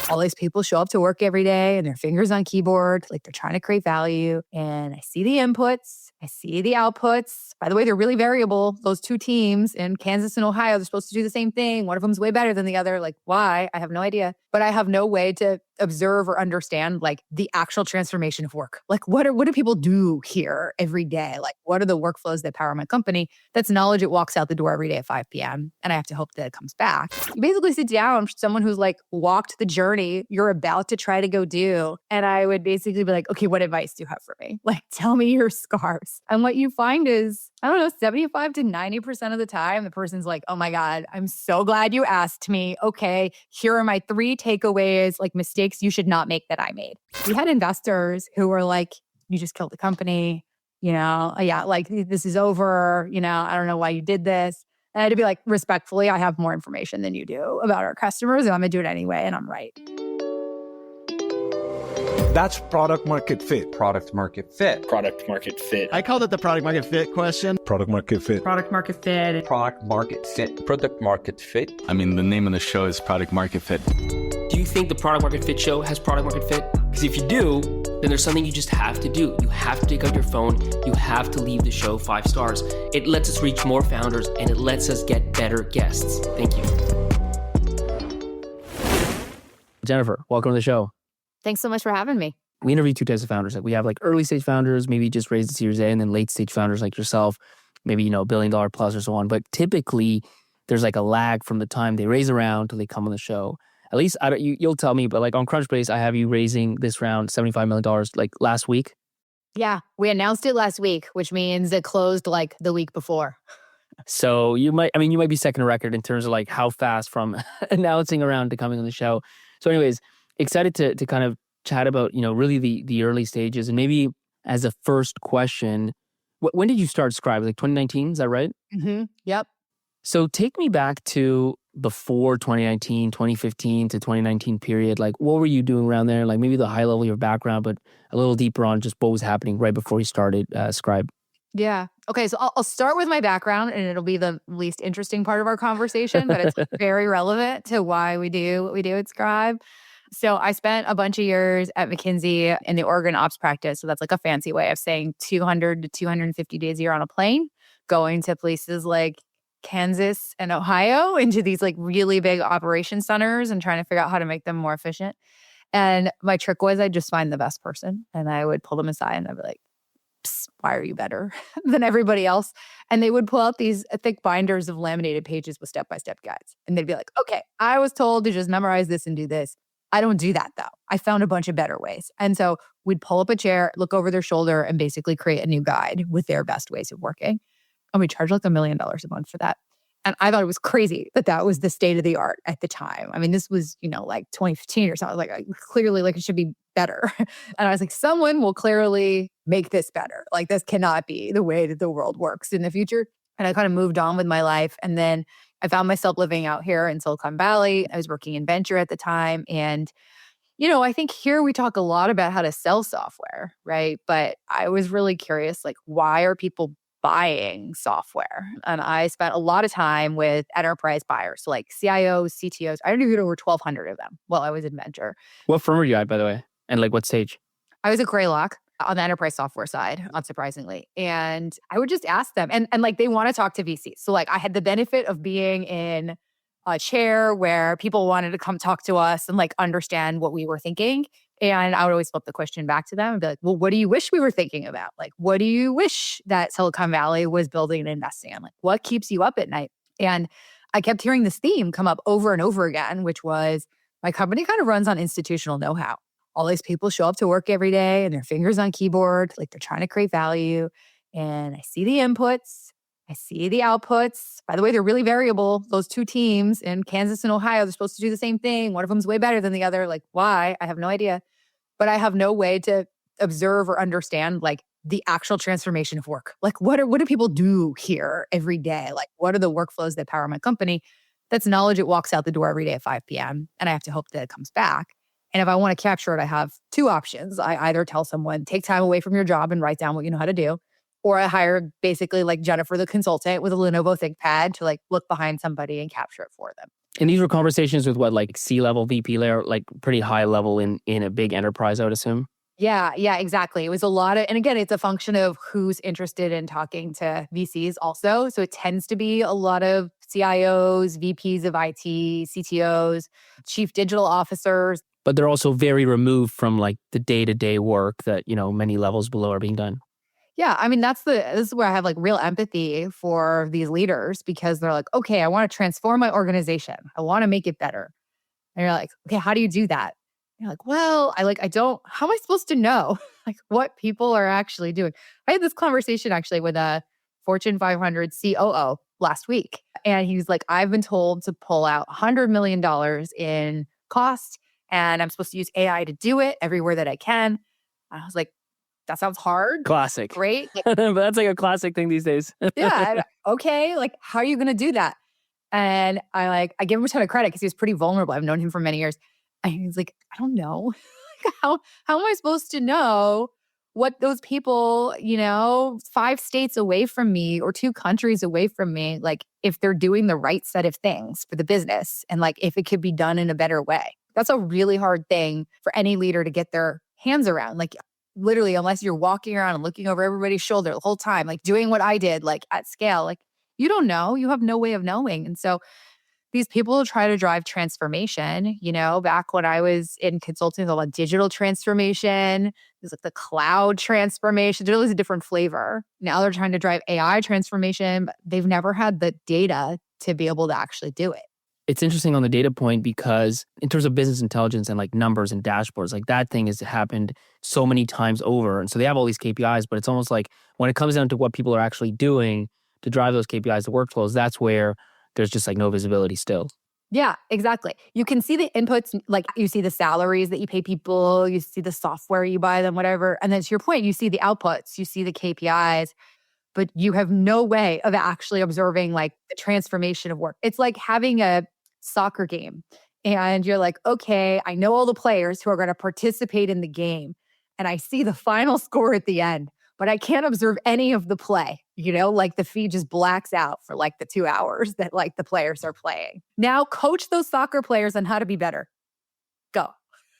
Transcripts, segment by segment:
all these people show up to work every day and their fingers on keyboard, like they're trying to create value. And I see the inputs, I see the outputs. By the way, they're really variable. Those two teams in Kansas and Ohio, they're supposed to do the same thing. One of them's way better than the other. Like, why? I have no idea. But I have no way to observe or understand like the actual transformation of work. Like, what do people do here every day? Like, what are the workflows that power my company? That's knowledge that walks out the door every day at 5 p.m. And I have to hope that it comes back. You basically sit down with someone who's like walked the journey you're about to try to go do. And I would basically be like, okay, what advice do you have for me? Like, tell me your scars. And what you find is, I don't know, 75 to 90% of the time, the person's like, oh my God, I'm so glad you asked me. Okay, here are my 3 takeaways, like mistakes you should not make that I made. We had investors who were like, you just killed the company. Yeah, like this is over. I don't know why you did this. And I had to be like, respectfully, I have more information than you do about our customers, and I'm gonna do it anyway, and I'm right. That's product market fit. Product market fit. Product market fit. I called it the product market fit question. Product market fit. Product market fit. Product market fit. Product market fit. I mean, the name of the show is Product Market Fit. Do you think the product market fit show has product market fit? Because if you do, then there's something you just have to do. You have to take out your phone. You have to leave the show 5 stars. It lets us reach more founders and it lets us get better guests. Thank you. Jennifer, welcome to the show. Thanks so much for having me. We interview 2 types of founders. Like we have like early stage founders, maybe just raised a Series A, and then late stage founders like yourself, maybe, $1 billion plus or so on. But typically there's like a lag from the time they raise a round till they come on the show. At least you'll tell me, but like on Crunchbase, I have you raising this round $75 million like last week. Yeah, we announced it last week, which means it closed like the week before. So you might be second record in terms of like how fast from announcing a round to coming on the show. So anyways, excited to kind of chat about, really the early stages. And maybe as a first question, when did you start Scribe? Like 2019, is that right? Mm-hmm. Yep. So take me back to before 2019, 2015 to 2019 period. Like what were you doing around there? Like maybe the high level of your background, but a little deeper on just what was happening right before you started Scribe. Yeah. Okay. So I'll start with my background, and it'll be the least interesting part of our conversation, but it's very relevant to why we do what we do at Scribe. So I spent a bunch of years at McKinsey in the Oregon ops practice. So that's like a fancy way of saying 200 to 250 days a year on a plane, going to places like Kansas and Ohio into these like really big operation centers and trying to figure out how to make them more efficient. And my trick was I'd just find the best person and I would pull them aside and I'd be like, why are you better than everybody else? And they would pull out these thick binders of laminated pages with step-by-step guides. And they'd be like, okay, I was told to just memorize this and do this. I don't do that though. I found a bunch of better ways. And so we'd pull up a chair, look over their shoulder, and basically create a new guide with their best ways of working. And we charged like $1 million a month for that. And I thought it was crazy that was the state of the art at the time. I mean, this was, like 2015 or something. Like clearly like it should be better. And I was like, someone will clearly make this better. Like this cannot be the way that the world works in the future. And I kind of moved on with my life. And then I found myself living out here in Silicon Valley. I was working in venture at the time. And, I think here we talk a lot about how to sell software, right? But I was really curious, like, why are people buying software? And I spent a lot of time with enterprise buyers, so like CIOs, CTOs. I interviewed over 1,200 of them while I was in venture. What firm were you at, by the way? And like what stage? I was at Greylock on the enterprise software side, unsurprisingly. And I would just ask them, and like they want to talk to VCs. So like I had the benefit of being in a chair where people wanted to come talk to us and like understand what we were thinking. And I would always flip the question back to them and be like, well, what do you wish we were thinking about? Like, what do you wish that Silicon Valley was building and investing in? Like, what keeps you up at night? And I kept hearing this theme come up over and over again, which was my company kind of runs on institutional know-how. All these people show up to work every day and their fingers on keyboard, like they're trying to create value. And I see the inputs, I see the outputs. By the way, they're really variable. Those two teams in Kansas and Ohio, they're supposed to do the same thing. One of them's way better than the other. Like, why? I have no idea. But I have no way to observe or understand like the actual transformation of work. Like, what do people do here every day? Like, what are the workflows that power my company? That's knowledge that walks out the door every day at 5 p.m. And I have to hope that it comes back. And if I want to capture it, I have 2 options. I either tell someone, take time away from your job and write down what you know how to do. Or I hire basically like Jennifer, the consultant with a Lenovo ThinkPad to like look behind somebody and capture it for them. And these were conversations with what, like C-level, VP layer, like pretty high level in a big enterprise, I would assume? Yeah, exactly. It was a lot of, and again, it's a function of who's interested in talking to VCs also. So it tends to be a lot of CIOs, VPs of IT, CTOs, chief digital officers. But they're also very removed from like the day-to-day work that, many levels below are being done. Yeah, I mean, this is where I have like real empathy for these leaders because they're like, okay, I want to transform my organization. I want to make it better. And you're like, okay, how do you do that? And you're like, well, I don't, how am I supposed to know like what people are actually doing? I had this conversation actually with a Fortune 500 COO last week. And he was like, I've been told to pull out $100 million in cost and I'm supposed to use AI to do it everywhere that I can. I was like, that sounds hard. Classic. Great. Like, But that's like a classic thing these days. yeah. Okay. Like, how are you going to do that? And I give him a ton of credit because he was pretty vulnerable. I've known him for many years. And he's like, I don't know. how am I supposed to know what those people, 5 states away from me or 2 countries away from me, like if they're doing the right set of things for the business and like if it could be done in a better way. That's a really hard thing for any leader to get their hands around. Like literally, unless you're walking around and looking over everybody's shoulder the whole time, like doing what I did, like at scale, like you don't know, you have no way of knowing. And so these people try to drive transformation, back when I was in consulting, a lot of digital transformation, there's like the cloud transformation, there was a different flavor. Now they're trying to drive AI transformation, but they've never had the data to be able to actually do it. It's interesting on the data point because in terms of business intelligence and like numbers and dashboards, like that thing has happened so many times over. And so they have all these KPIs, but it's almost like when it comes down to what people are actually doing to drive those KPIs, the workflows, that's where there's just like no visibility still. Yeah, exactly. You can see the inputs, like you see the salaries that you pay people, you see the software you buy them, whatever. And then to your point, you see the outputs, you see the KPIs, but you have no way of actually observing like the transformation of work. It's like having a soccer game and you're like, okay, I know all the players who are going to participate in the game and I see the final score at the end, but I can't observe any of the play, like the feed just blacks out for like the 2 hours that like the players are playing. Now coach those soccer players on how to be better. Go.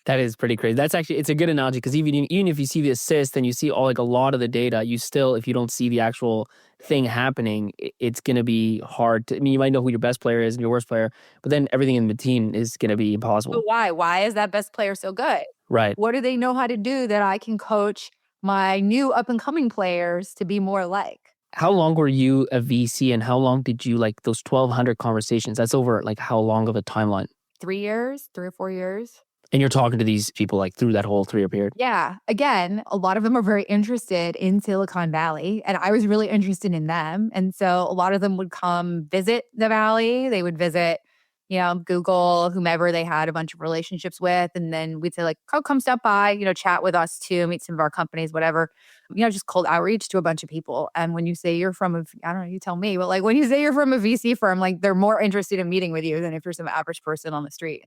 That is pretty crazy. That's actually, it's a good analogy because even if you see the assist and you see all like a lot of the data, you still, if you don't see the actual thing happening, it's going to be hard to, I mean, you might know who your best player is and your worst player, but then everything in between is going to be impossible. But why? Why is that best player so good? Right. What do they know how to do that I can coach my new up and coming players to be more like? How long were you a VC and how long did you like those 1,200 conversations? That's over like how long of a timeline? 3 years, 3 or 4 years. And you're talking to these people like through that whole 3-year period? Yeah. Again, a lot of them are very interested in Silicon Valley, and I was really interested in them. And so a lot of them would come visit the Valley. They would visit, Google, whomever they had a bunch of relationships with. And then we'd say like, oh, come stop by, chat with us too, meet some of our companies, whatever. Just cold outreach to a bunch of people. And when you say you're from I don't know, you tell me, but like when you say you're from a VC firm, like they're more interested in meeting with you than if you're some average person on the street.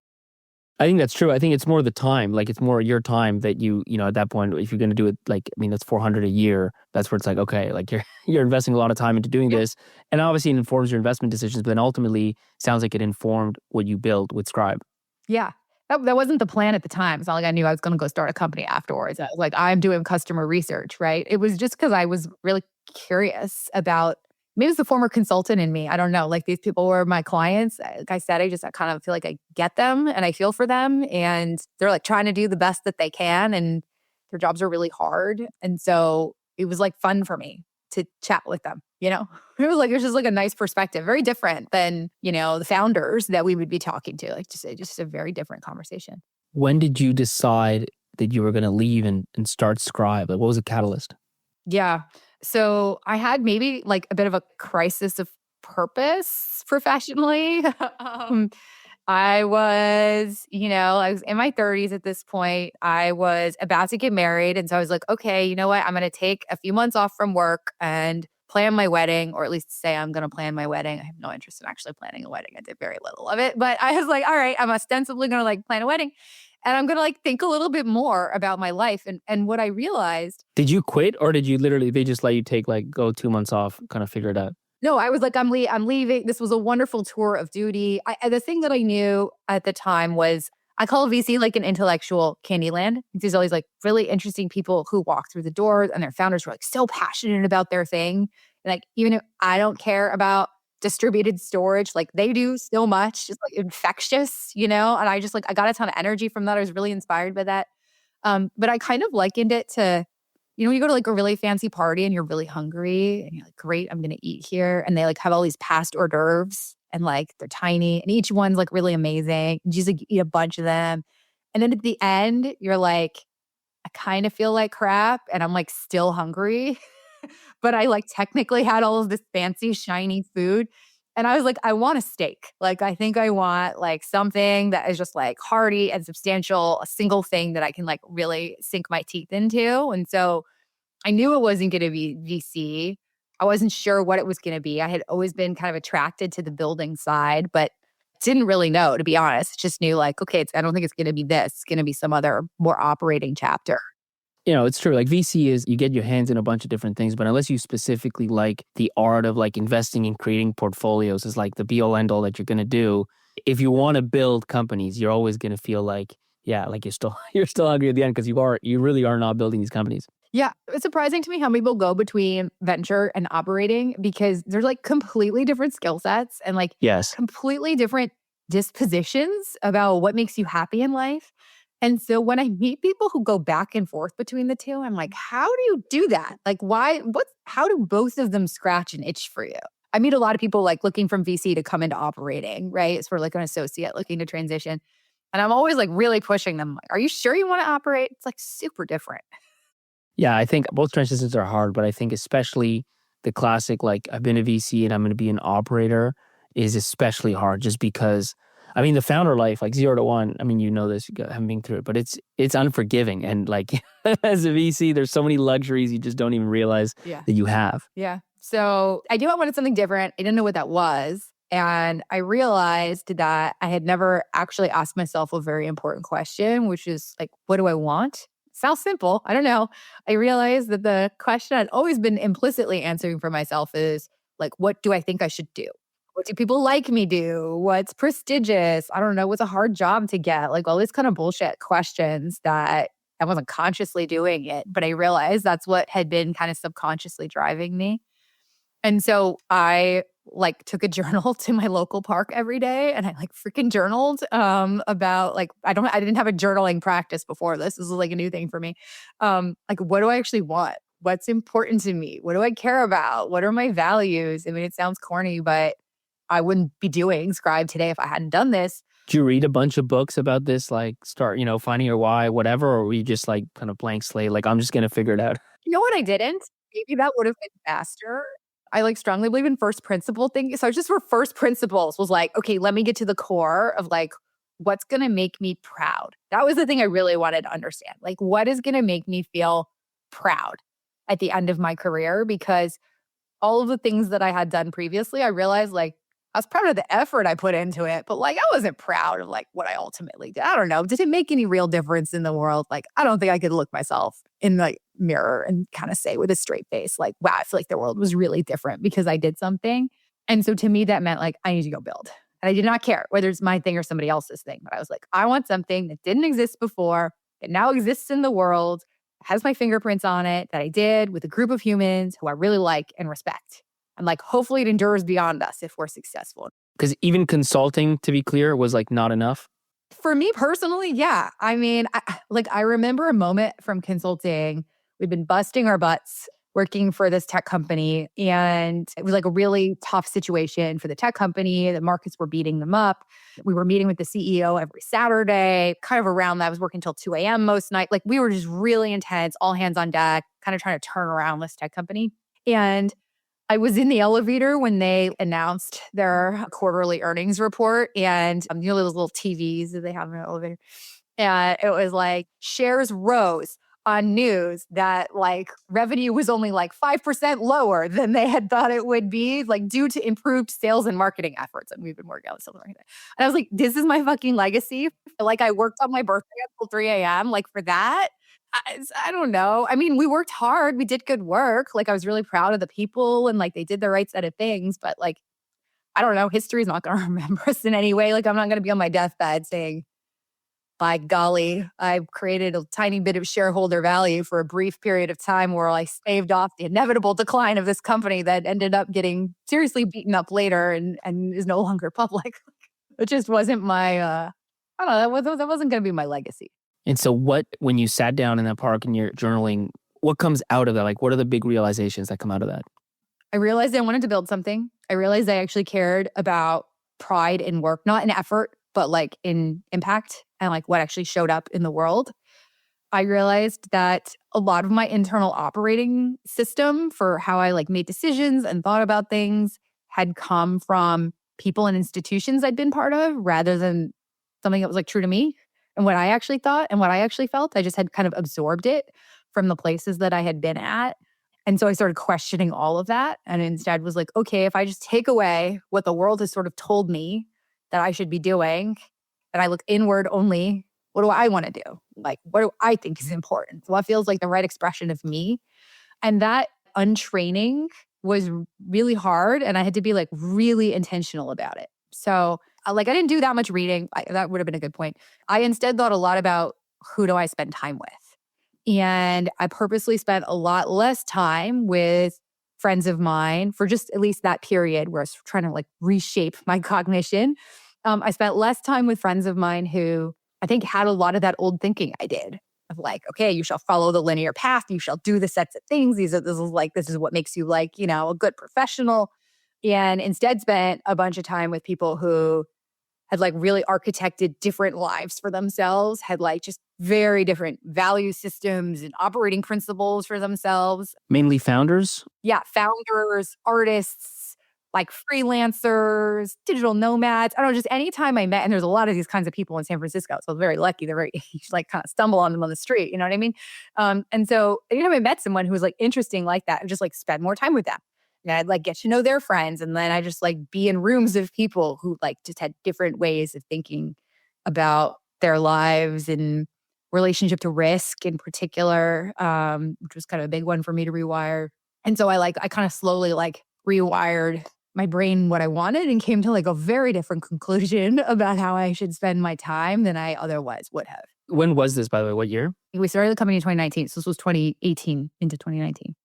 I think that's true. I think it's more the time, like it's more your time that you at that point, if you're going to do it, like, I mean, that's 400 a year. That's where it's like, okay, like you're investing a lot of time into doing this. And obviously it informs your investment decisions, but then ultimately sounds like it informed what you built with Scribe. Yeah. That wasn't the plan at the time. It's not like I knew I was going to go start a company afterwards. I was like, I'm doing customer research, right? It was just because I was really curious about, maybe it's the former consultant in me. I don't know. Like these people were my clients. Like I said, I kind of feel like I get them and I feel for them. And they're like trying to do the best that they can. And their jobs are really hard. And so it was like fun for me to chat with them, It was just like a nice perspective. Very different than, the founders that we would be talking to. Like just a very different conversation. When did you decide that you were going to leave and start Scribe? Like what was the catalyst? Yeah. So I had maybe like a bit of a crisis of purpose professionally. I was in my 30s at this point. I was about to get married. And so I was like, okay, you know what? I'm going to take a few months off from work and plan my wedding, or at least say I'm going to plan my wedding. I have no interest in actually planning a wedding. I did very little of it. But I was like, all right, I'm ostensibly going to like plan a wedding. And I'm going to like think a little bit more about my life. And what I realized. Did you quit or did you literally, they just let you take like, go 2 months off, kind of figure it out? No, I was like, I'm leaving. This was a wonderful tour of duty. The thing that I knew at the time was I call VC like an intellectual Candyland. There's always like really interesting people who walk through the doors and their founders were like so passionate about their thing. And like, even if I don't care about distributed storage, like they do so much, just like infectious, And I just like, I got a ton of energy from that. I was really inspired by that. But I kind of likened it to, you go to like a really fancy party and you're really hungry and you're like, great, I'm going to eat here. And they like have all these past hors d'oeuvres and like they're tiny and each one's like really amazing. You just like eat a bunch of them. And then at the end, you're like, I kind of feel like crap and I'm like still hungry. But I like technically had all of this fancy, shiny food. And I was like, I want a steak. Like, I think I want like something that is just like hearty and substantial, a single thing that I can like really sink my teeth into. And so I knew it wasn't going to be VC. I wasn't sure what it was going to be. I had always been kind of attracted to the building side, but didn't really know, to be honest. Just knew like, okay, I don't think it's going to be this. It's going to be some other more operating chapter. It's true. Like VC is, you get your hands in a bunch of different things, but unless you specifically like the art of like investing and creating portfolios is like the be all end all that you're going to do. If you want to build companies, you're always going to feel like, yeah, like you're still hungry at the end because you really are not building these companies. Yeah, it's surprising to me how people go between venture and operating because there's like completely different skill sets and like Yes. completely different dispositions about what makes you happy in life. And so when I meet people who go back and forth between the two, I'm like, how do you do that? Like, how do both of them scratch an itch for you? I meet a lot of people like looking from VC to come into operating, right? It's for like an associate looking to transition. And I'm always like really pushing them. Like, are you sure you want to operate? It's like super different. Yeah, I think both transitions are hard, but I think especially the classic, like I've been a VC and I'm going to be an operator is especially hard just because, I mean, the founder life, like 0 to 1, I mean, you know this, you haven't been through it, but it's unforgiving. And like as a VC, there's so many luxuries you just don't even realize that you have. Yeah. So I knew I wanted something different. I didn't know what that was. And I realized that I had never actually asked myself a very important question, which is like, what do I want? Sounds simple. I don't know. I realized that the question I'd always been implicitly answering for myself is like, what do I think I should do? What do people like me do? What's prestigious? I don't know. What's a hard job to get? Like all these kind of bullshit questions that I wasn't consciously doing it, but I realized that's what had been kind of subconsciously driving me. And so I like took a journal to my local park every day and I like freaking journaled about like I didn't have a journaling practice before this. This is like a new thing for me. Like what do I actually want? What's important to me? What do I care about? What are my values? I mean, it sounds corny, but I wouldn't be doing Scribe today if I hadn't done this. Did you read a bunch of books about this, like start, finding your why, whatever, or were you just like kind of blank slate, like I'm just going to figure it out? You know what I didn't? Maybe that would have been faster. I like strongly believe in first principle thing. So just for first principles was like, okay, let me get to the core of like, what's going to make me proud? That was the thing I really wanted to understand. Like, what is going to make me feel proud at the end of my career? Because all of the things that I had done previously, I realized like, I was proud of the effort I put into it, but like, I wasn't proud of like what I ultimately did. I don't know. Did it make any real difference in the world? Like, I don't think I could look myself in the mirror and kind of say with a straight face, like, wow, I feel like the world was really different because I did something. And so to me, that meant like, I need to go build. And I did not care whether it's my thing or somebody else's thing. But I was like, I want something that didn't exist before, that now exists in the world, has my fingerprints on it, that I did with a group of humans who I really like and respect. And like, hopefully it endures beyond us if we're successful. Because even consulting, to be clear, was like not enough. For me personally, yeah. I mean, I remember a moment from consulting. We'd been busting our butts working for this tech company. And it was like a really tough situation for the tech company. The markets were beating them up. We were meeting with the CEO every Saturday, kind of around that. I was working until 2 a.m. most night. Like we were just really intense, all hands on deck, kind of trying to turn around this tech company. And I was in the elevator when they announced their quarterly earnings report and those little TVs that they have in the elevator. And it was like shares rose on news that like revenue was only like 5% lower than they had thought it would be, like due to improved sales and marketing efforts. And we've been working on sales and marketing. And I was like, this is my fucking legacy. Like I worked on my birthday until 3 a.m. like for that. I don't know. I mean, we worked hard. We did good work. Like, I was really proud of the people and like they did the right set of things. But like, I don't know. History's not going to remember us in any way. Like, I'm not going to be on my deathbed saying, by golly, I created a tiny bit of shareholder value for a brief period of time where I staved off the inevitable decline of this company that ended up getting seriously beaten up later and is no longer public. It just wasn't my, I don't know, that wasn't going to be my legacy. And so when you sat down in that park and you're journaling, what comes out of that? Like, what are the big realizations that come out of that? I realized I wanted to build something. I realized I actually cared about pride in work, not in effort, but like in impact and like what actually showed up in the world. I realized that a lot of my internal operating system for how I like made decisions and thought about things had come from people and institutions I'd been part of rather than something that was like true to me and what I actually thought and what I actually felt. I just had kind of absorbed it from the places that I had been at. And so I started questioning all of that and instead was like, okay, if I just take away what the world has sort of told me that I should be doing, and I look inward only, what do I want to do? Like, what do I think is important? What feels like the right expression of me? And that untraining was really hard. And I had to be like really intentional about it. So like, I didn't do that much reading. That would have been a good point. I instead thought a lot about who do I spend time with? And I purposely spent a lot less time with friends of mine for just at least that period where I was trying to like reshape my cognition. I spent less time with friends of mine who I think had a lot of that old thinking I did of like, okay, you shall follow the linear path. You shall do the sets of things. This is what makes you like, a good professional. And instead spent a bunch of time with people who had like really architected different lives for themselves, had like just very different value systems and operating principles for themselves. Mainly founders? Yeah, founders, artists, like freelancers, digital nomads. I don't know, just anytime I met, and there's a lot of these kinds of people in San Francisco, so I was very lucky. You like kind of stumble on them on the street, you know what I mean? And so anytime I met someone who was like interesting like that, I just like spend more time with them. And I'd like get to know their friends. And then I just like be in rooms of people who like just had different ways of thinking about their lives and relationship to risk in particular, which was kind of a big one for me to rewire. And so I kind of slowly like rewired my brain what I wanted and came to like a very different conclusion about how I should spend my time than I otherwise would have. When was this, by the way? What year? We started the company in 2019. So this was 2018 into 2019.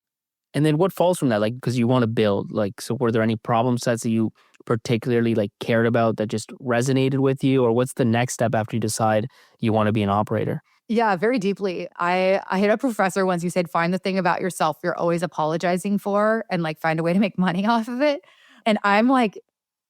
And then what falls from that? Like, because you want to build, like, so were there any problem sets that you particularly like cared about that just resonated with you? Or what's the next step after you decide you want to be an operator? Yeah, very deeply. I had a professor once who said, find the thing about yourself you're always apologizing for and like find a way to make money off of it. And I'm like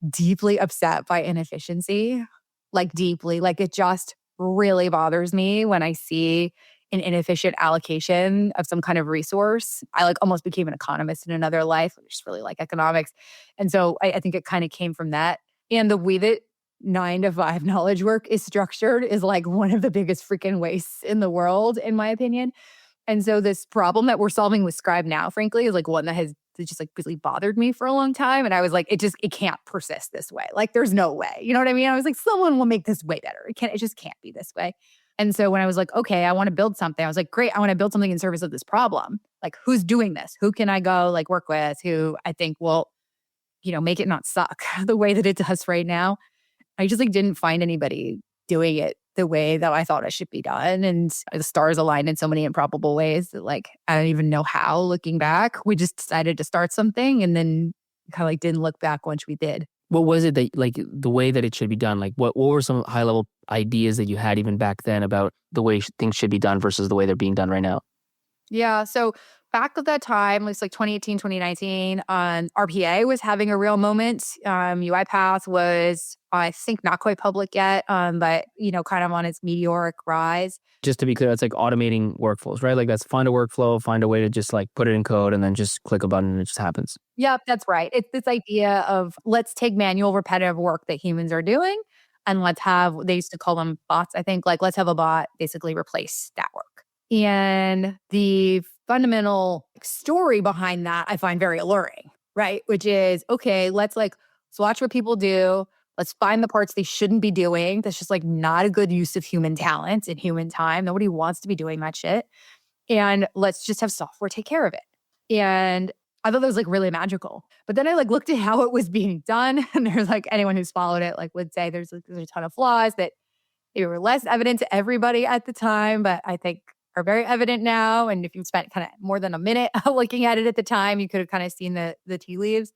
deeply upset by inefficiency, like deeply, like it just really bothers me when I see an inefficient allocation of some kind of resource. I like almost became an economist in another life. I just really like economics. And so I think it kind of came from that. And the way that 9-to-5 knowledge work is structured is like one of the biggest freaking wastes in the world, in my opinion. And so this problem that we're solving with Scribe now, frankly, is like one that has just like really bothered me for a long time. And I was like, it can't persist this way. Like there's no way. You know what I mean? I was like, someone will make this way better. It just can't be this way. And so when I was like, okay, I want to build something, I was like, great, I want to build something in service of this problem. Like, who's doing this? Who can I go like work with who I think will, make it not suck the way that it does right now? I just like didn't find anybody doing it the way that I thought it should be done. And the stars aligned in so many improbable ways that like, I don't even know how looking back. We just decided to start something and then kind of like didn't look back once we did. What was it that like the way that it should be done? Like what were some high level ideas that you had even back then about the way things should be done versus the way they're being done right now? Yeah. So back at that time, it was like 2018, 2019, RPA was having a real moment. UiPath was, I think, not quite public yet, but, kind of on its meteoric rise. Just to be clear, it's like automating workflows, right? Like that's find a workflow, find a way to just like put it in code and then just click a button and it just happens. Yep, that's right. It's this idea of let's take manual repetitive work that humans are doing and let's have, they used to call them bots, I think, like let's have a bot basically replace that work. And the fundamental story behind that I find very alluring, right? Which is, okay, let's watch what people do. Let's find the parts they shouldn't be doing. That's just like not a good use of human talent and human time. Nobody wants to be doing that shit. And let's just have software take care of it. And I thought that was like really magical. But then I like looked at how it was being done. And there's like anyone who's followed it like would say there's a ton of flaws that maybe were less evident to everybody at the time, but I think are very evident now. And if you spent kind of more than a minute looking at it at the time, you could have kind of seen the tea leaves.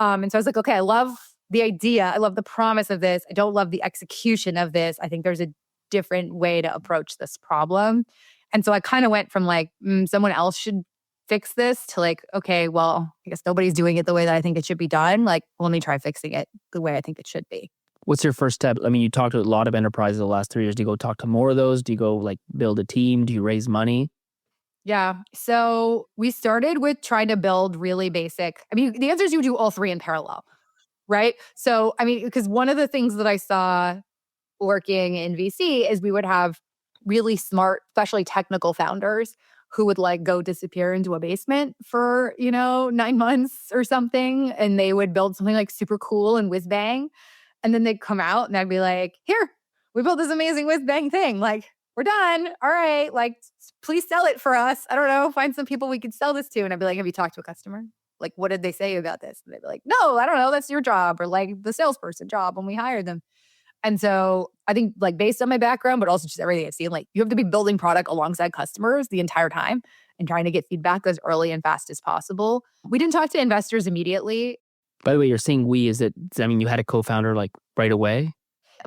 And so I was like, okay, I love the idea. I love the promise of this. I don't love the execution of this. I think there's a different way to approach this problem. And so I kind of went from like, someone else should fix this to like, okay, well, I guess nobody's doing it the way that I think it should be done. Like, well, let me try fixing it the way I think it should be. What's your first step? I mean, you talked to a lot of enterprises the last 3 years. Do you go talk to more of those? Do you go like build a team? Do you raise money? Yeah. So we started with trying to build really basic. I mean, the answer is you do all three in parallel, right? So, I mean, because one of the things that I saw working in VC is we would have really smart, especially technical founders who would like go disappear into a basement for, 9 months or something. And they would build something like super cool and whiz bang. And then they'd come out and I'd be like, here, we built this amazing whiz bang thing. Like, we're done. All right. Like, please sell it for us. I don't know. Find some people we could sell this to. And I'd be like, have you talked to a customer? Like, what did they say about this? And they'd be like, no, I don't know. That's your job. Or like the salesperson job when we hired them. And so I think like based on my background, but also just everything I've seen, like you have to be building product alongside customers the entire time and trying to get feedback as early and fast as possible. We didn't talk to investors immediately. By the way, you're saying you had a co-founder like right away?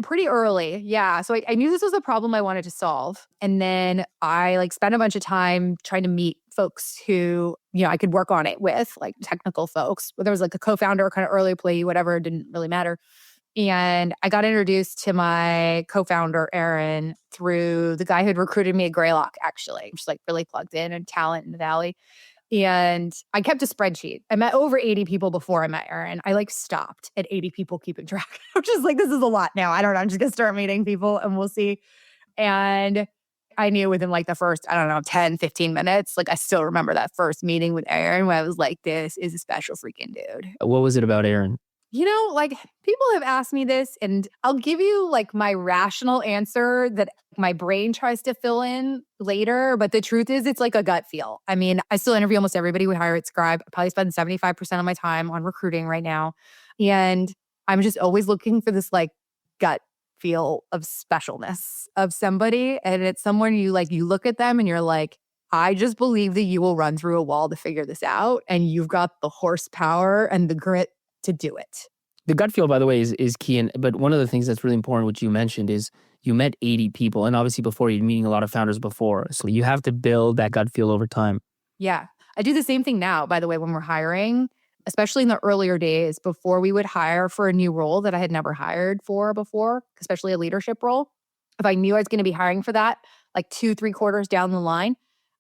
Pretty early, yeah. So I knew this was a problem I wanted to solve. And then I like spent a bunch of time trying to meet folks who, I could work on it with, like technical folks. Whether it was like a co-founder, kind of early employee, whatever, it didn't really matter. And I got introduced to my co-founder, Aaron, through the guy who had recruited me at Greylock, actually, just like really plugged in and talent in the Valley. And I kept a spreadsheet. I met over 80 people before I met Aaron. I like stopped at 80 people keeping track. I'm just like, this is a lot now. I don't know. I'm just going to start meeting people and we'll see. And I knew within like the first, 10, 15 minutes, like I still remember that first meeting with Aaron where I was like, this is a special freaking dude. What was it about Aaron? Like people have asked me this and I'll give you like my rational answer that my brain tries to fill in later. But the truth is it's like a gut feel. I mean, I still interview almost everybody we hire at Scribe. I probably spend 75% of my time on recruiting right now. And I'm just always looking for this like gut feel of specialness of somebody. And it's someone you look at them and you're like, I just believe that you will run through a wall to figure this out. And you've got the horsepower and the grit to do it. The gut feel, by the way, is key. But one of the things that's really important, which you mentioned, is you met 80 people. And obviously before, you're meeting a lot of founders before. So you have to build that gut feel over time. Yeah. I do the same thing now, by the way, when we're hiring, especially in the earlier days before we would hire for a new role that I had never hired for before, especially a leadership role. If I knew I was going to be hiring for that, like 2-3 quarters down the line,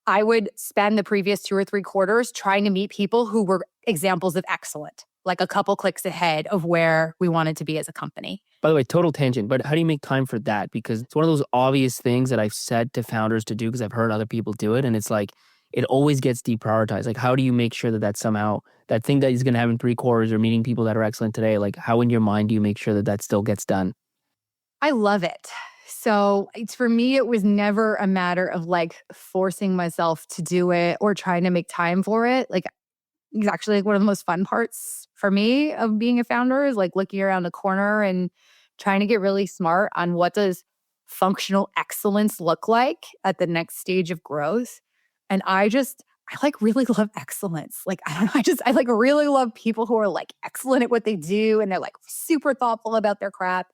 I would spend the previous 2 or 3 quarters trying to meet people who were examples of excellent, like a couple clicks ahead of where we wanted to be as a company. By the way, total tangent, but how do you make time for that? Because it's one of those obvious things that I've said to founders to do because I've heard other people do it. And it's like, it always gets deprioritized. Like, how do you make sure that somehow, that thing that is going to have in 3 quarters or meeting people that are excellent today, like how in your mind do you make sure that still gets done? I love it. So for me, it was never a matter of like forcing myself to do it or trying to make time for it. Like it's actually like one of the most fun parts for me of being a founder is like looking around the corner and trying to get really smart on what does functional excellence look like at the next stage of growth. And I like really love excellence. Like, I don't know, I like really love people who are like excellent at what they do and they're like super thoughtful about their crap.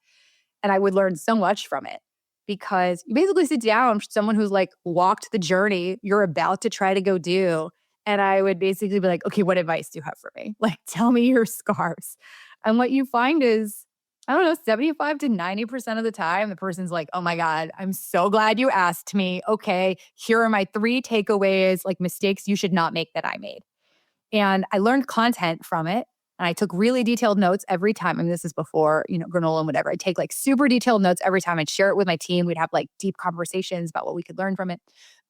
And I would learn so much from it because you basically sit down with someone who's like walked the journey you're about to try to go do. And I would basically be like, okay, what advice do you have for me? Like, tell me your scars. And what you find is, I don't know, 75 to 90% of the time, the person's like, oh my God, I'm so glad you asked me. Okay, here are my 3 takeaways, like mistakes you should not make that I made. And I learned content from it. And I took really detailed notes every time. I mean, this is before, granola and whatever. I'd take like super detailed notes every time. I'd share it with my team. We'd have like deep conversations about what we could learn from it.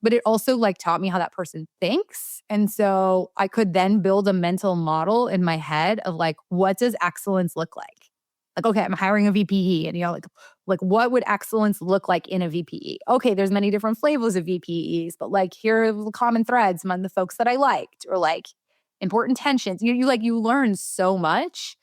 But it also like taught me how that person thinks. And so I could then build a mental model in my head of like, what does excellence look like? Like, okay, I'm hiring a VPE, and like what would excellence look like in a VPE? Okay, there's many different flavors of VPEs, but like here are the common threads among the folks that I liked, or like important tensions. You learn so much.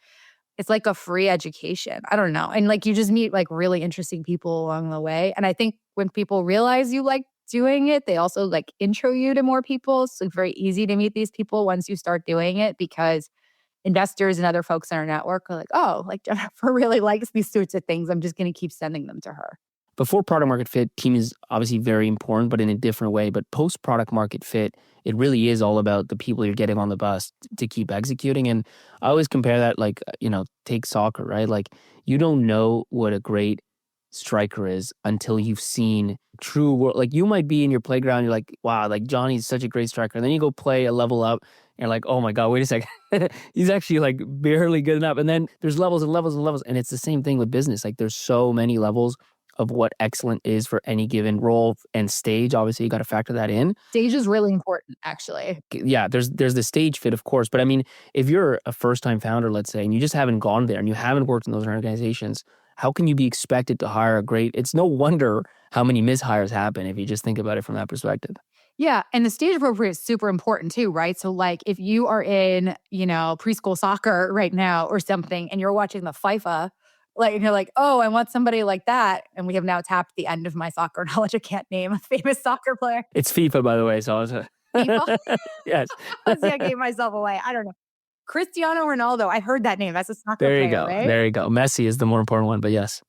It's like a free education. I don't know. And like you just meet like really interesting people along the way. And I think when people realize you like doing it, they also like intro you to more people. So it's very easy to meet these people once you start doing it, because investors and other folks in our network are like, oh, like Jennifer really likes these sorts of things. I'm just going to keep sending them to her. Before product market fit, team is obviously very important, but in a different way. But post product market fit, it really is all about the people you're getting on the bus to keep executing. And I always compare that, like, take soccer, right? Like, you don't know what a great striker is until you've seen true world. Like, you might be in your playground, you're like, wow, like Johnny's such a great striker. And then you go play a level up, and you're like, oh my God, wait a second. He's actually like barely good enough. And then there's levels and levels and levels. And it's the same thing with business. Like, there's so many levels of what excellent is for any given role and stage. Obviously, you got to factor that in. Stage is really important, actually. Yeah, there's the stage fit, of course. But I mean, if you're a first-time founder, let's say, and you just haven't gone there and you haven't worked in those organizations, how can you be expected to hire a great... It's no wonder how many mishires happen if you just think about it from that perspective. Yeah. And the stage appropriate is super important too, right? So like if you are in, preschool soccer right now or something, and you're watching the FIFA, like, and you're like, oh, I want somebody like that. And we have now tapped the end of my soccer knowledge. I can't name a famous soccer player. It's FIFA, by the way. So I was... FIFA? Yes. See, I gave myself away. I don't know. Cristiano Ronaldo. I heard that name. That's a soccer player, There you go. right? There you go. Messi is the more important one, but yes.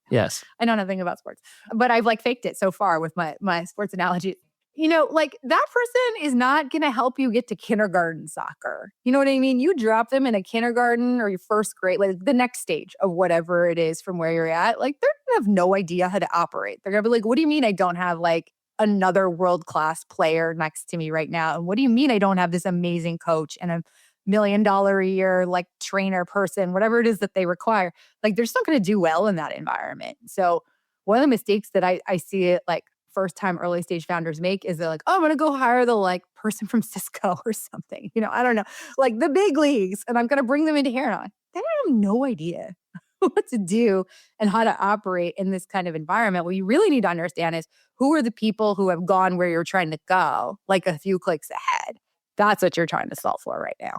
I know nothing about sports, but I've like faked it so far with my sports analogy. Like that person is not going to help you get to kindergarten soccer. You know what I mean? You drop them in a kindergarten or your first grade, like the next stage of whatever it is from where you're at. Like they're going to have no idea how to operate. They're going to be like, what do you mean I don't have like another world-class player next to me right now? And what do you mean I don't have this amazing coach and $1 million a year, like trainer person, whatever it is that they require? Like they're still going to do well in that environment. So one of the mistakes that I see it like first time early stage founders make is they're like, oh, I'm going to go hire the like person from Cisco or something. I don't know, like the big leagues, and I'm going to bring them into here. And I'm like, they have no idea what to do and how to operate in this kind of environment. What you really need to understand is who are the people who have gone where you're trying to go, like a few clicks ahead. That's what you're trying to solve for right now.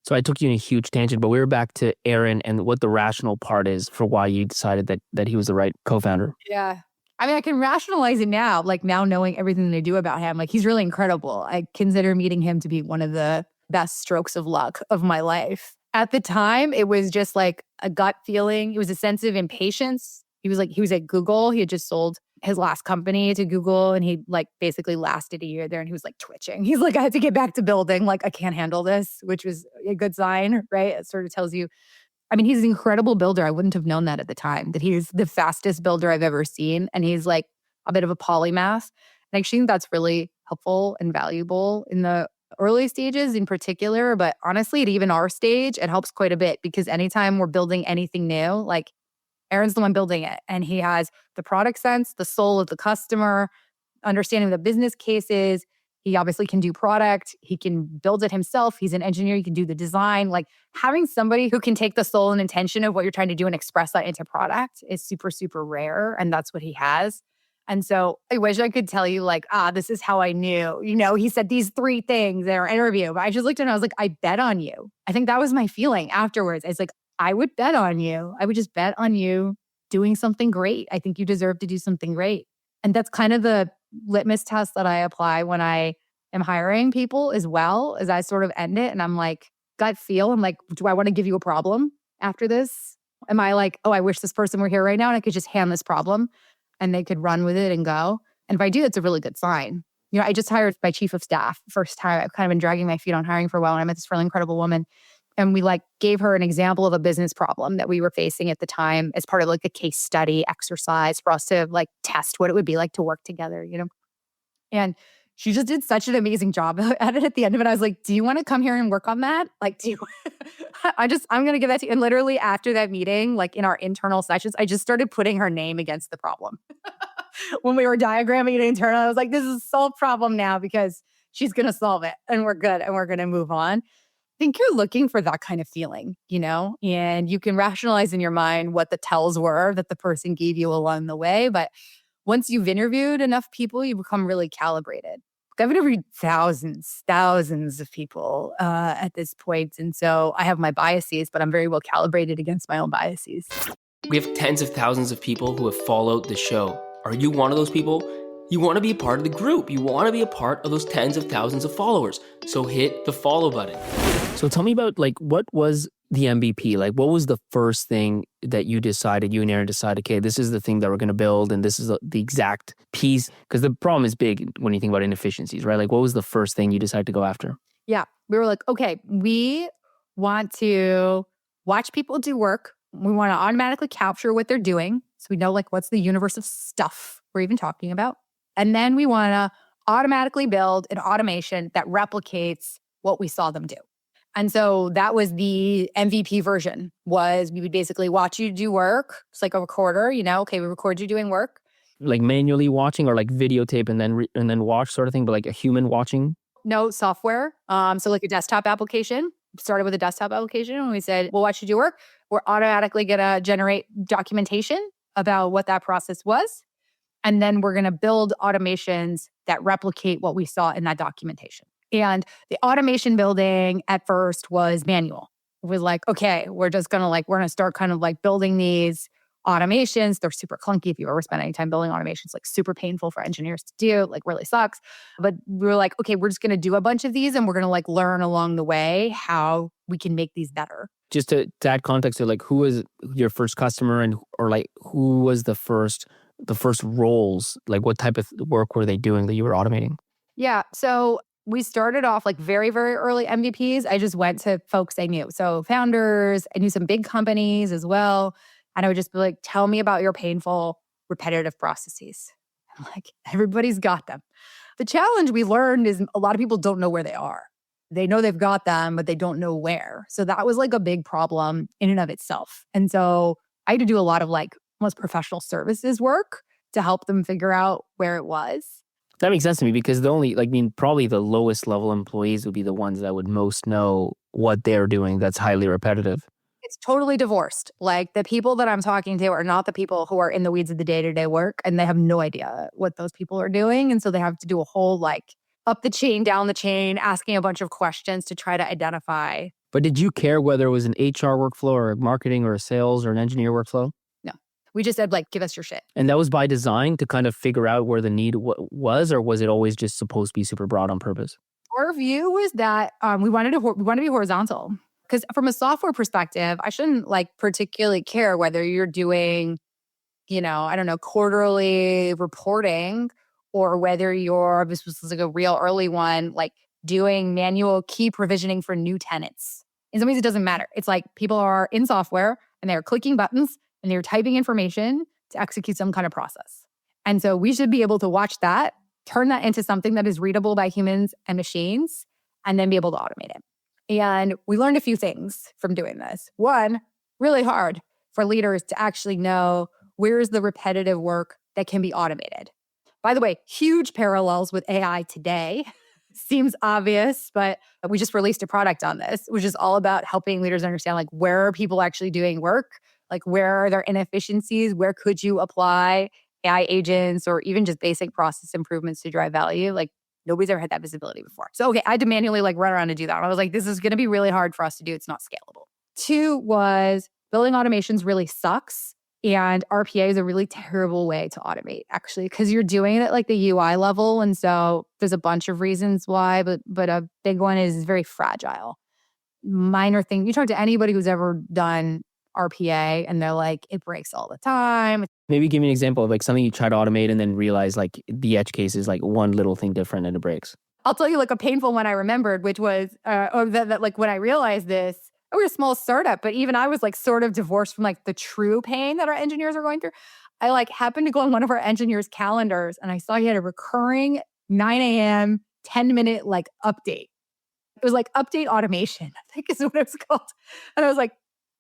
So I took you in a huge tangent, but we were back to Aaron and what the rational part is for why you decided that he was the right co-founder. Yeah. I mean, I can rationalize it now, like now knowing everything they do about him. Like he's really incredible. I consider meeting him to be one of the best strokes of luck of my life. At the time, it was just like a gut feeling. It was a sense of impatience. He was at Google. He had just sold his last company to Google, and he like basically lasted a year there, and he was like twitching. He's like, I had to get back to building. Like, I can't handle this, which was a good sign, right? It sort of tells you, I mean, he's an incredible builder. I wouldn't have known that at the time, that he's the fastest builder I've ever seen. And he's like a bit of a polymath. And I actually think that's really helpful and valuable in the early stages in particular. But honestly, at even our stage, it helps quite a bit, because anytime we're building anything new, like Aaron's the one building it. And he has the product sense, the soul of the customer, understanding the business cases. He obviously can do product. He can build it himself. He's an engineer. He can do the design. Like having somebody who can take the soul and intention of what you're trying to do and express that into product is super, super rare. And that's what he has. And so I wish I could tell you like, this is how I knew, he said these 3 things in our interview, but I just looked at him and I was like, I bet on you. I think that was my feeling afterwards. It's like, I would bet on you. I would just bet on you doing something great. I think you deserve to do something great. And that's kind of the litmus test that I apply when I am hiring people as well, as I sort of end it. And I'm like, gut feel. I'm like, do I want to give you a problem after this? Am I like, oh, I wish this person were here right now and I could just hand this problem and they could run with it and go? And if I do, it's a really good sign. I just hired my chief of staff first time. I've kind of been dragging my feet on hiring for a while. And I met this really incredible woman. And we like gave her an example of a business problem that we were facing at the time as part of like a case study exercise for us to like test what it would be like to work together, And she just did such an amazing job at it at the end of it. I was like, do you want to come here and work on that? Like, I'm going to give that to you. And literally after that meeting, like in our internal sessions, I just started putting her name against the problem. When we were diagramming it internal, I was like, this is a solved problem now because she's going to solve it and we're good and we're going to move on. think you're looking for that kind of feeling, and you can rationalize in your mind what the tells were that the person gave you along the way. But once you've interviewed enough people, you become really calibrated. I've interviewed thousands of people at this point. And so I have my biases, but I'm very well calibrated against my own biases. We have tens of thousands of people who have followed the show. Are you one of those people? You want to be a part of the group. You want to be a part of those tens of thousands of followers. So hit the follow button. So tell me about what was the MVP? What was the first thing that you and Aaron decided, okay, this is the thing that we're going to build and this is the exact piece? Because the problem is big when you think about inefficiencies, right? What was the first thing you decided to go after? Yeah, we were like, okay, we want to watch people do work. We want to automatically capture what they're doing. So we know what's the universe of stuff we're even talking about. And then we want to automatically build an automation that replicates what we saw them do. And so that was the MVP version, was we would basically watch you do work. It's like a recorder, okay, we record you doing work. Manually watching or videotape and then watch sort of thing, but a human watching? No, software. So a desktop application. Started with a desktop application and we said, we'll watch you do work. We're automatically going to generate documentation about what that process was. And then we're going to build automations that replicate what we saw in that documentation. And the automation building at first was manual. It was okay, we're just going to we're going to start kind of building these automations. They're super clunky. If you ever spend any time building automations, super painful for engineers to do, really sucks. But we were okay, we're just going to do a bunch of these and we're going to learn along the way how we can make these better. Just to add context to who was your first customer or who was the first roles? What type of work were they doing that you were automating? Yeah. So we started off very, very early MVPs. I just went to folks I knew. So founders, I knew some big companies as well. And I would just be tell me about your painful, repetitive processes. I'm everybody's got them. The challenge we learned is a lot of people don't know where they are. They know they've got them, but they don't know where. So that was a big problem in and of itself. And so I had to do a lot of almost professional services work to help them figure out where it was. That makes sense to me because probably the lowest level employees would be the ones that would most know what they're doing that's highly repetitive. It's totally divorced. The people that I'm talking to are not the people who are in the weeds of the day-to-day work, and they have no idea what those people are doing. And so they have to do a whole up the chain, down the chain, asking a bunch of questions to try to identify. But did you care whether it was an HR workflow or a marketing or a sales or an engineer workflow? No. We just said, give us your shit. And that was by design to kind of figure out where the need was, or was it always just supposed to be super broad on purpose? Our view was that we wanted to be horizontal. Because from a software perspective, I shouldn't particularly care whether you're doing, quarterly reporting or whether this was a real early one, doing manual key provisioning for new tenants. In some ways, it doesn't matter. It's people are in software and they're clicking buttons and they're typing information to execute some kind of process. And so we should be able to watch that, turn that into something that is readable by humans and machines, and then be able to automate it. And we learned a few things from doing this. One, really hard for leaders to actually know where's the repetitive work that can be automated. By the way, huge parallels with AI today. Seems obvious, but we just released a product on this, which is all about helping leaders understand where are people actually doing work? Where are there inefficiencies? Where could you apply AI agents or even just basic process improvements to drive value? Nobody's ever had that visibility before. So, okay, I had to manually run around and do that. And I was this is going to be really hard for us to do. It's not scalable. Two was building automations really sucks. And RPA is a really terrible way to automate, actually, because you're doing it at the UI level. And so there's a bunch of reasons why, but a big one is very fragile. Minor thing, you talk to anybody who's ever done RPA and they're it breaks all the time. Maybe give me an example of something you try to automate and then realize the edge case is one little thing different and it breaks. I'll tell you a painful one I remembered, which was when I realized this, we're a small startup, but even I was sort of divorced from the true pain that our engineers are going through. I happened to go on one of our engineers' calendars and I saw he had a recurring 9 a.m., 10-minute update. It was update automation, I think is what it was called. And I was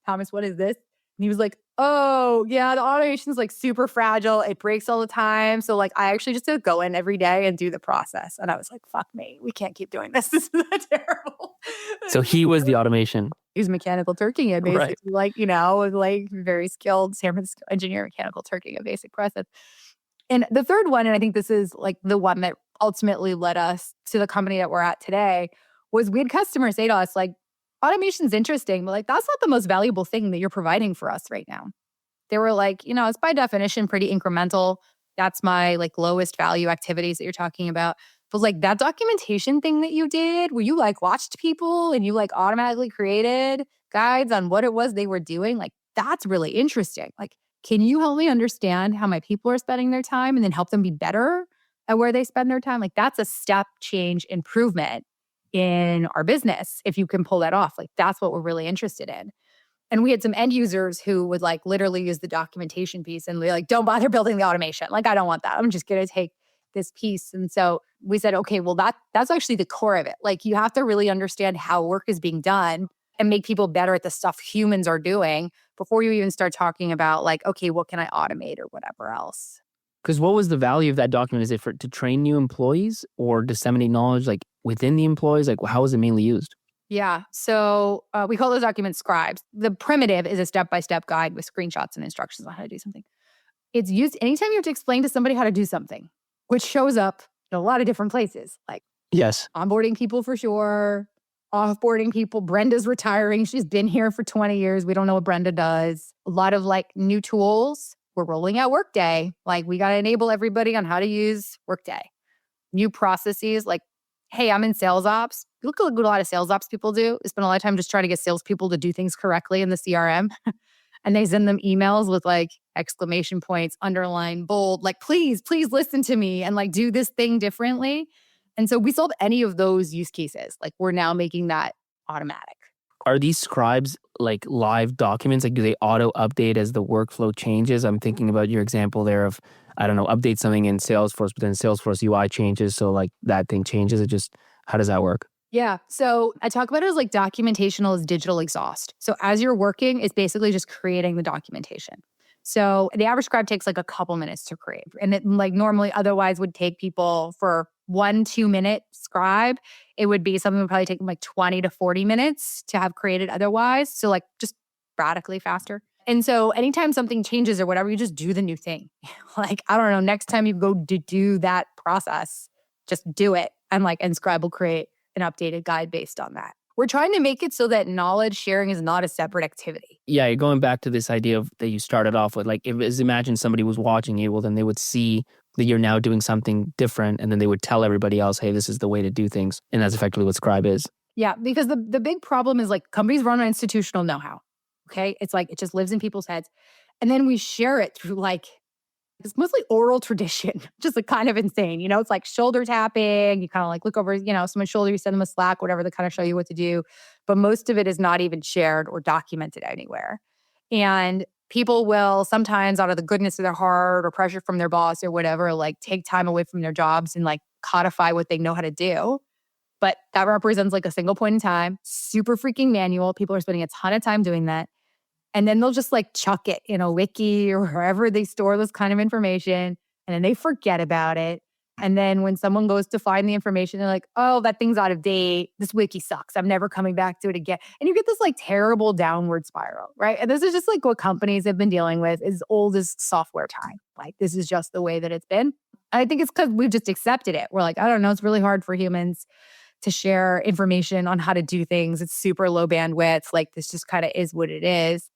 Thomas, what is this? And he was like, oh, yeah, the automation's like super fragile. It breaks all the time. So like, I actually just have to go in every day and do the process. And I was like, fuck me. We can't keep doing this. This is terrible. So he was the automation. He was mechanical turking it, basically, Right. like, you know, like very skilled San Francisco engineer, mechanical turking a basic process. And the third one, and I think this is like the one that ultimately led us to the company that we're at today, was we had customers say to us, like, automation's interesting, but like, that's not the most valuable thing that you're providing for us right now. They were like, you know, it's by definition pretty incremental. That's my like lowest value activities that you're talking about. But like that documentation thing that you did where you like watched people and you like automatically created guides on what it was they were doing, like that's really interesting. Like, can you help me understand how my people are spending their time and then help them be better at where they spend their time? Like that's a step change improvement in our business. If you can pull that off, like that's what we're really interested in. And we had some end users who would like literally use the documentation piece and be like, don't bother building the automation. Like, I don't want that. I'm just going to take this piece. And so we said, okay, well, that's actually the core of it. Like you have to really understand how work is being done and make people better at the stuff humans are doing before you even start talking about like, okay, what can I automate or whatever else? Because what was the value of that document? Is it to train new employees or disseminate knowledge like within the employees? Like how was it mainly used? Yeah. So we call those documents scribes. The primitive is a step-by-step guide with screenshots and instructions on how to do something. It's used anytime you have to explain to somebody how to do something, which shows up in a lot of different places, like Yes. onboarding people for sure, offboarding people. Brenda's retiring. She's been here for 20 years. We don't know what Brenda does. A lot of like new tools. We're rolling out Workday. Like we got to enable everybody on how to use Workday. New processes like, hey, I'm in sales ops. Look at what a lot of sales ops people do. They spend a lot of time just trying to get salespeople to do things correctly in the CRM. And they send them emails with like exclamation points, underline, bold, like, please listen to me and like do this thing differently. And so we solve any of those use cases. Like we're now making that automatic. Are these scribes like live documents? Like do they auto update as the workflow changes? I'm thinking about your example there of, I don't know, update something in Salesforce, but then Salesforce UI changes. So like that thing changes. It just, how does that work? Yeah. So I talk about it as like documentational as digital exhaust. So as you're working, it's basically just creating the documentation. So the average scribe takes like a couple minutes to create. And it like normally otherwise would take people for 1-2 minute scribe. It would be something that would probably take them like 20 to 40 minutes to have created otherwise. So like just radically faster. And so anytime something changes or whatever, you just do the new thing. Like, I don't know, next time you go to do that process, just do it. And Scribe will create an updated guide based on that. We're trying to make it so that knowledge sharing is not a separate activity. Yeah, you're going back to this idea of that you started off with, like, imagine somebody was watching you, well, then they would see that you're now doing something different, and then they would tell everybody else, hey, this is the way to do things. And that's effectively what Scribe is. Yeah, because the big problem is like companies run on institutional know-how, okay? It's like, it just lives in people's heads. And then we share it through like, it's mostly oral tradition, just like kind of insane. You know, it's like shoulder tapping. You kind of like look over, someone's shoulder, you send them a Slack, whatever, to kind of show you what to do. But most of it is not even shared or documented anywhere. And people will sometimes, out of the goodness of their heart or pressure from their boss or whatever, like take time away from their jobs and like codify what they know how to do. But that represents like a single point in time, super freaking manual. People are spending a ton of time doing that. And then they'll just like chuck it in a wiki or wherever they store this kind of information. And then they forget about it. And then when someone goes to find the information, they're like, oh, that thing's out of date. This wiki sucks. I'm never coming back to it again. And you get this like terrible downward spiral, right? And this is just like what companies have been dealing with as old as software time. Like this is just the way that it's been. I think it's because we've just accepted it. We're like, I don't know, it's really hard for humans to share information on how to do things. It's super low bandwidth. Like this just kind of is what it is.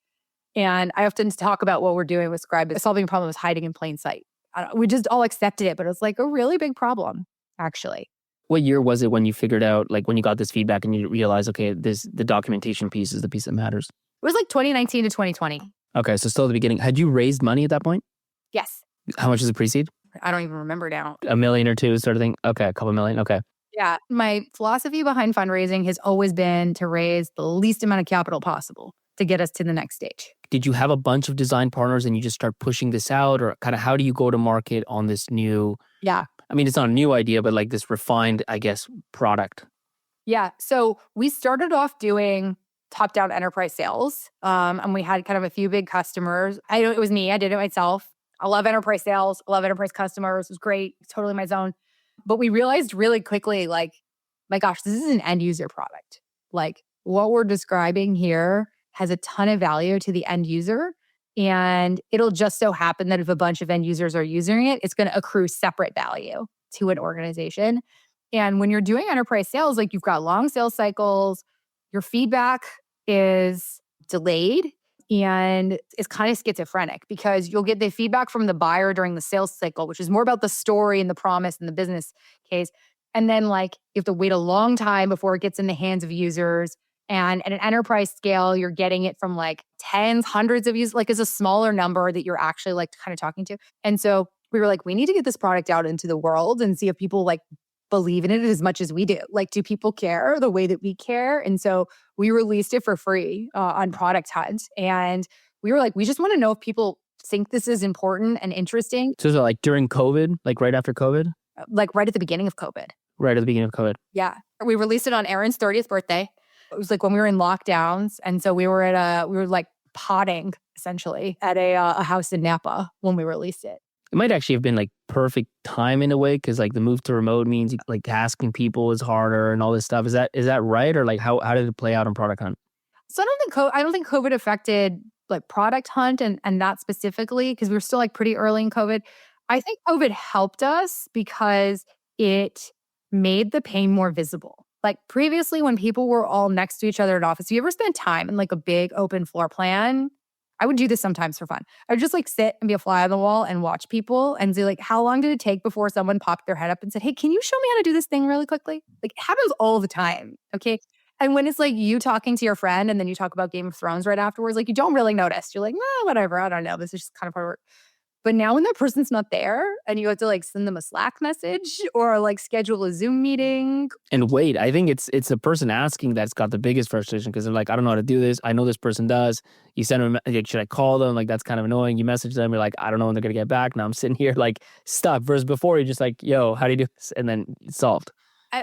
And I often talk about what we're doing with Scribe, solving a problem is hiding in plain sight. We just all accepted it, but it's like a really big problem, actually. What year was it when you figured out, like when you got this feedback and you realized, okay, the documentation piece is the piece that matters? It was like 2019 to 2020. Okay, so still at the beginning. Had you raised money at that point? Yes. How much is it pre-seed? I don't even remember now. $1 million or $2 million sort of thing? Okay, a couple million, okay. Yeah. My philosophy behind fundraising has always been to raise the least amount of capital possible to get us to the next stage. Did you have a bunch of design partners and you just start pushing this out, or kind of how do you go to market on this new, Yeah. I mean, it's not a new idea, but like this refined, I guess, product? Yeah. So we started off doing top-down enterprise sales. And we had kind of a few big customers. It was me. I did it myself. I love enterprise sales. I love enterprise customers. It was great. It's totally my zone. But we realized really quickly, like, my gosh, this is an end user product. Like, what we're describing here has a ton of value to the end user. And it'll just so happen that if a bunch of end users are using it, it's going to accrue separate value to an organization. And when you're doing enterprise sales, like, you've got long sales cycles, your feedback is delayed and it's kind of schizophrenic because you'll get the feedback from the buyer during the sales cycle, which is more about the story and the promise and the business case. And then, like, you have to wait a long time before it gets in the hands of users. And at an enterprise scale, you're getting it from like tens, hundreds of users, like, it's a smaller number that you're actually like kind of talking to. And so we were like, we need to get this product out into the world and see if people like believe in it as much as we do. Like, do people care the way that we care? And so we released it for free on Product Hunt. And we were like, we just want to know if people think this is important and interesting. So like during COVID, like right after COVID? Like right at the beginning of COVID. Right at the beginning of COVID. Yeah. We released it on Aaron's 30th birthday. It was like when we were in lockdowns. And so we were like potting essentially at a house in Napa when we released it. It might actually have been like perfect time in a way because like the move to remote means like asking people is harder and all this stuff. Is that right? Or like how did it play out on Product Hunt? So I don't think COVID affected like Product Hunt and that specifically because we were still like pretty early in COVID. I think COVID helped us because it made the pain more visible. Like previously when people were all next to each other in office, if you ever spent time in like a big open floor plan, I would do this sometimes for fun. I would just like sit and be a fly on the wall and watch people and see like, how long did it take before someone popped their head up and said, hey, can you show me how to do this thing really quickly? Like, it happens all the time, okay? And when it's like you talking to your friend and then you talk about Game of Thrones right afterwards, like you don't really notice. You're like, nah, whatever, I don't know. This is just kind of hard work. But now when that person's not there and you have to like send them a Slack message or like schedule a Zoom meeting. And wait, I think it's the person asking that's got the biggest frustration because they're like, I don't know how to do this. I know this person does. You send them, like, should I call them? Like, that's kind of annoying. You message them, you're like, I don't know when they're going to get back. Now I'm sitting here like stuck. Versus before, you're just like, yo, how do you do this? And then it's solved.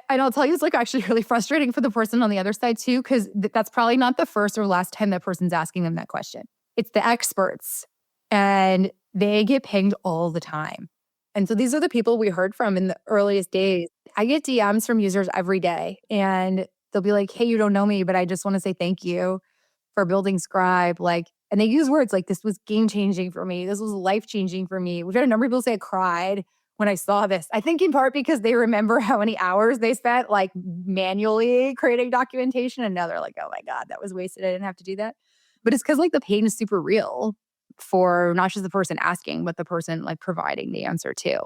And I'll tell you, it's like actually really frustrating for the person on the other side too, because that's probably not the first or last time that person's asking them that question. It's the experts. And they get pinged all the time. And so these are the people we heard from in the earliest days. I get DMs from users every day and they'll be like, hey, you don't know me, but I just want to say thank you for building Scribe. Like, and they use words like, this was game-changing for me. This was life-changing for me. We've had a number of people say I cried when I saw this. I think in part because they remember how many hours they spent like manually creating documentation. And now they're like, oh my God, that was wasted. I didn't have to do that. But it's because like the pain is super real for not just the person asking, but the person like providing the answer too.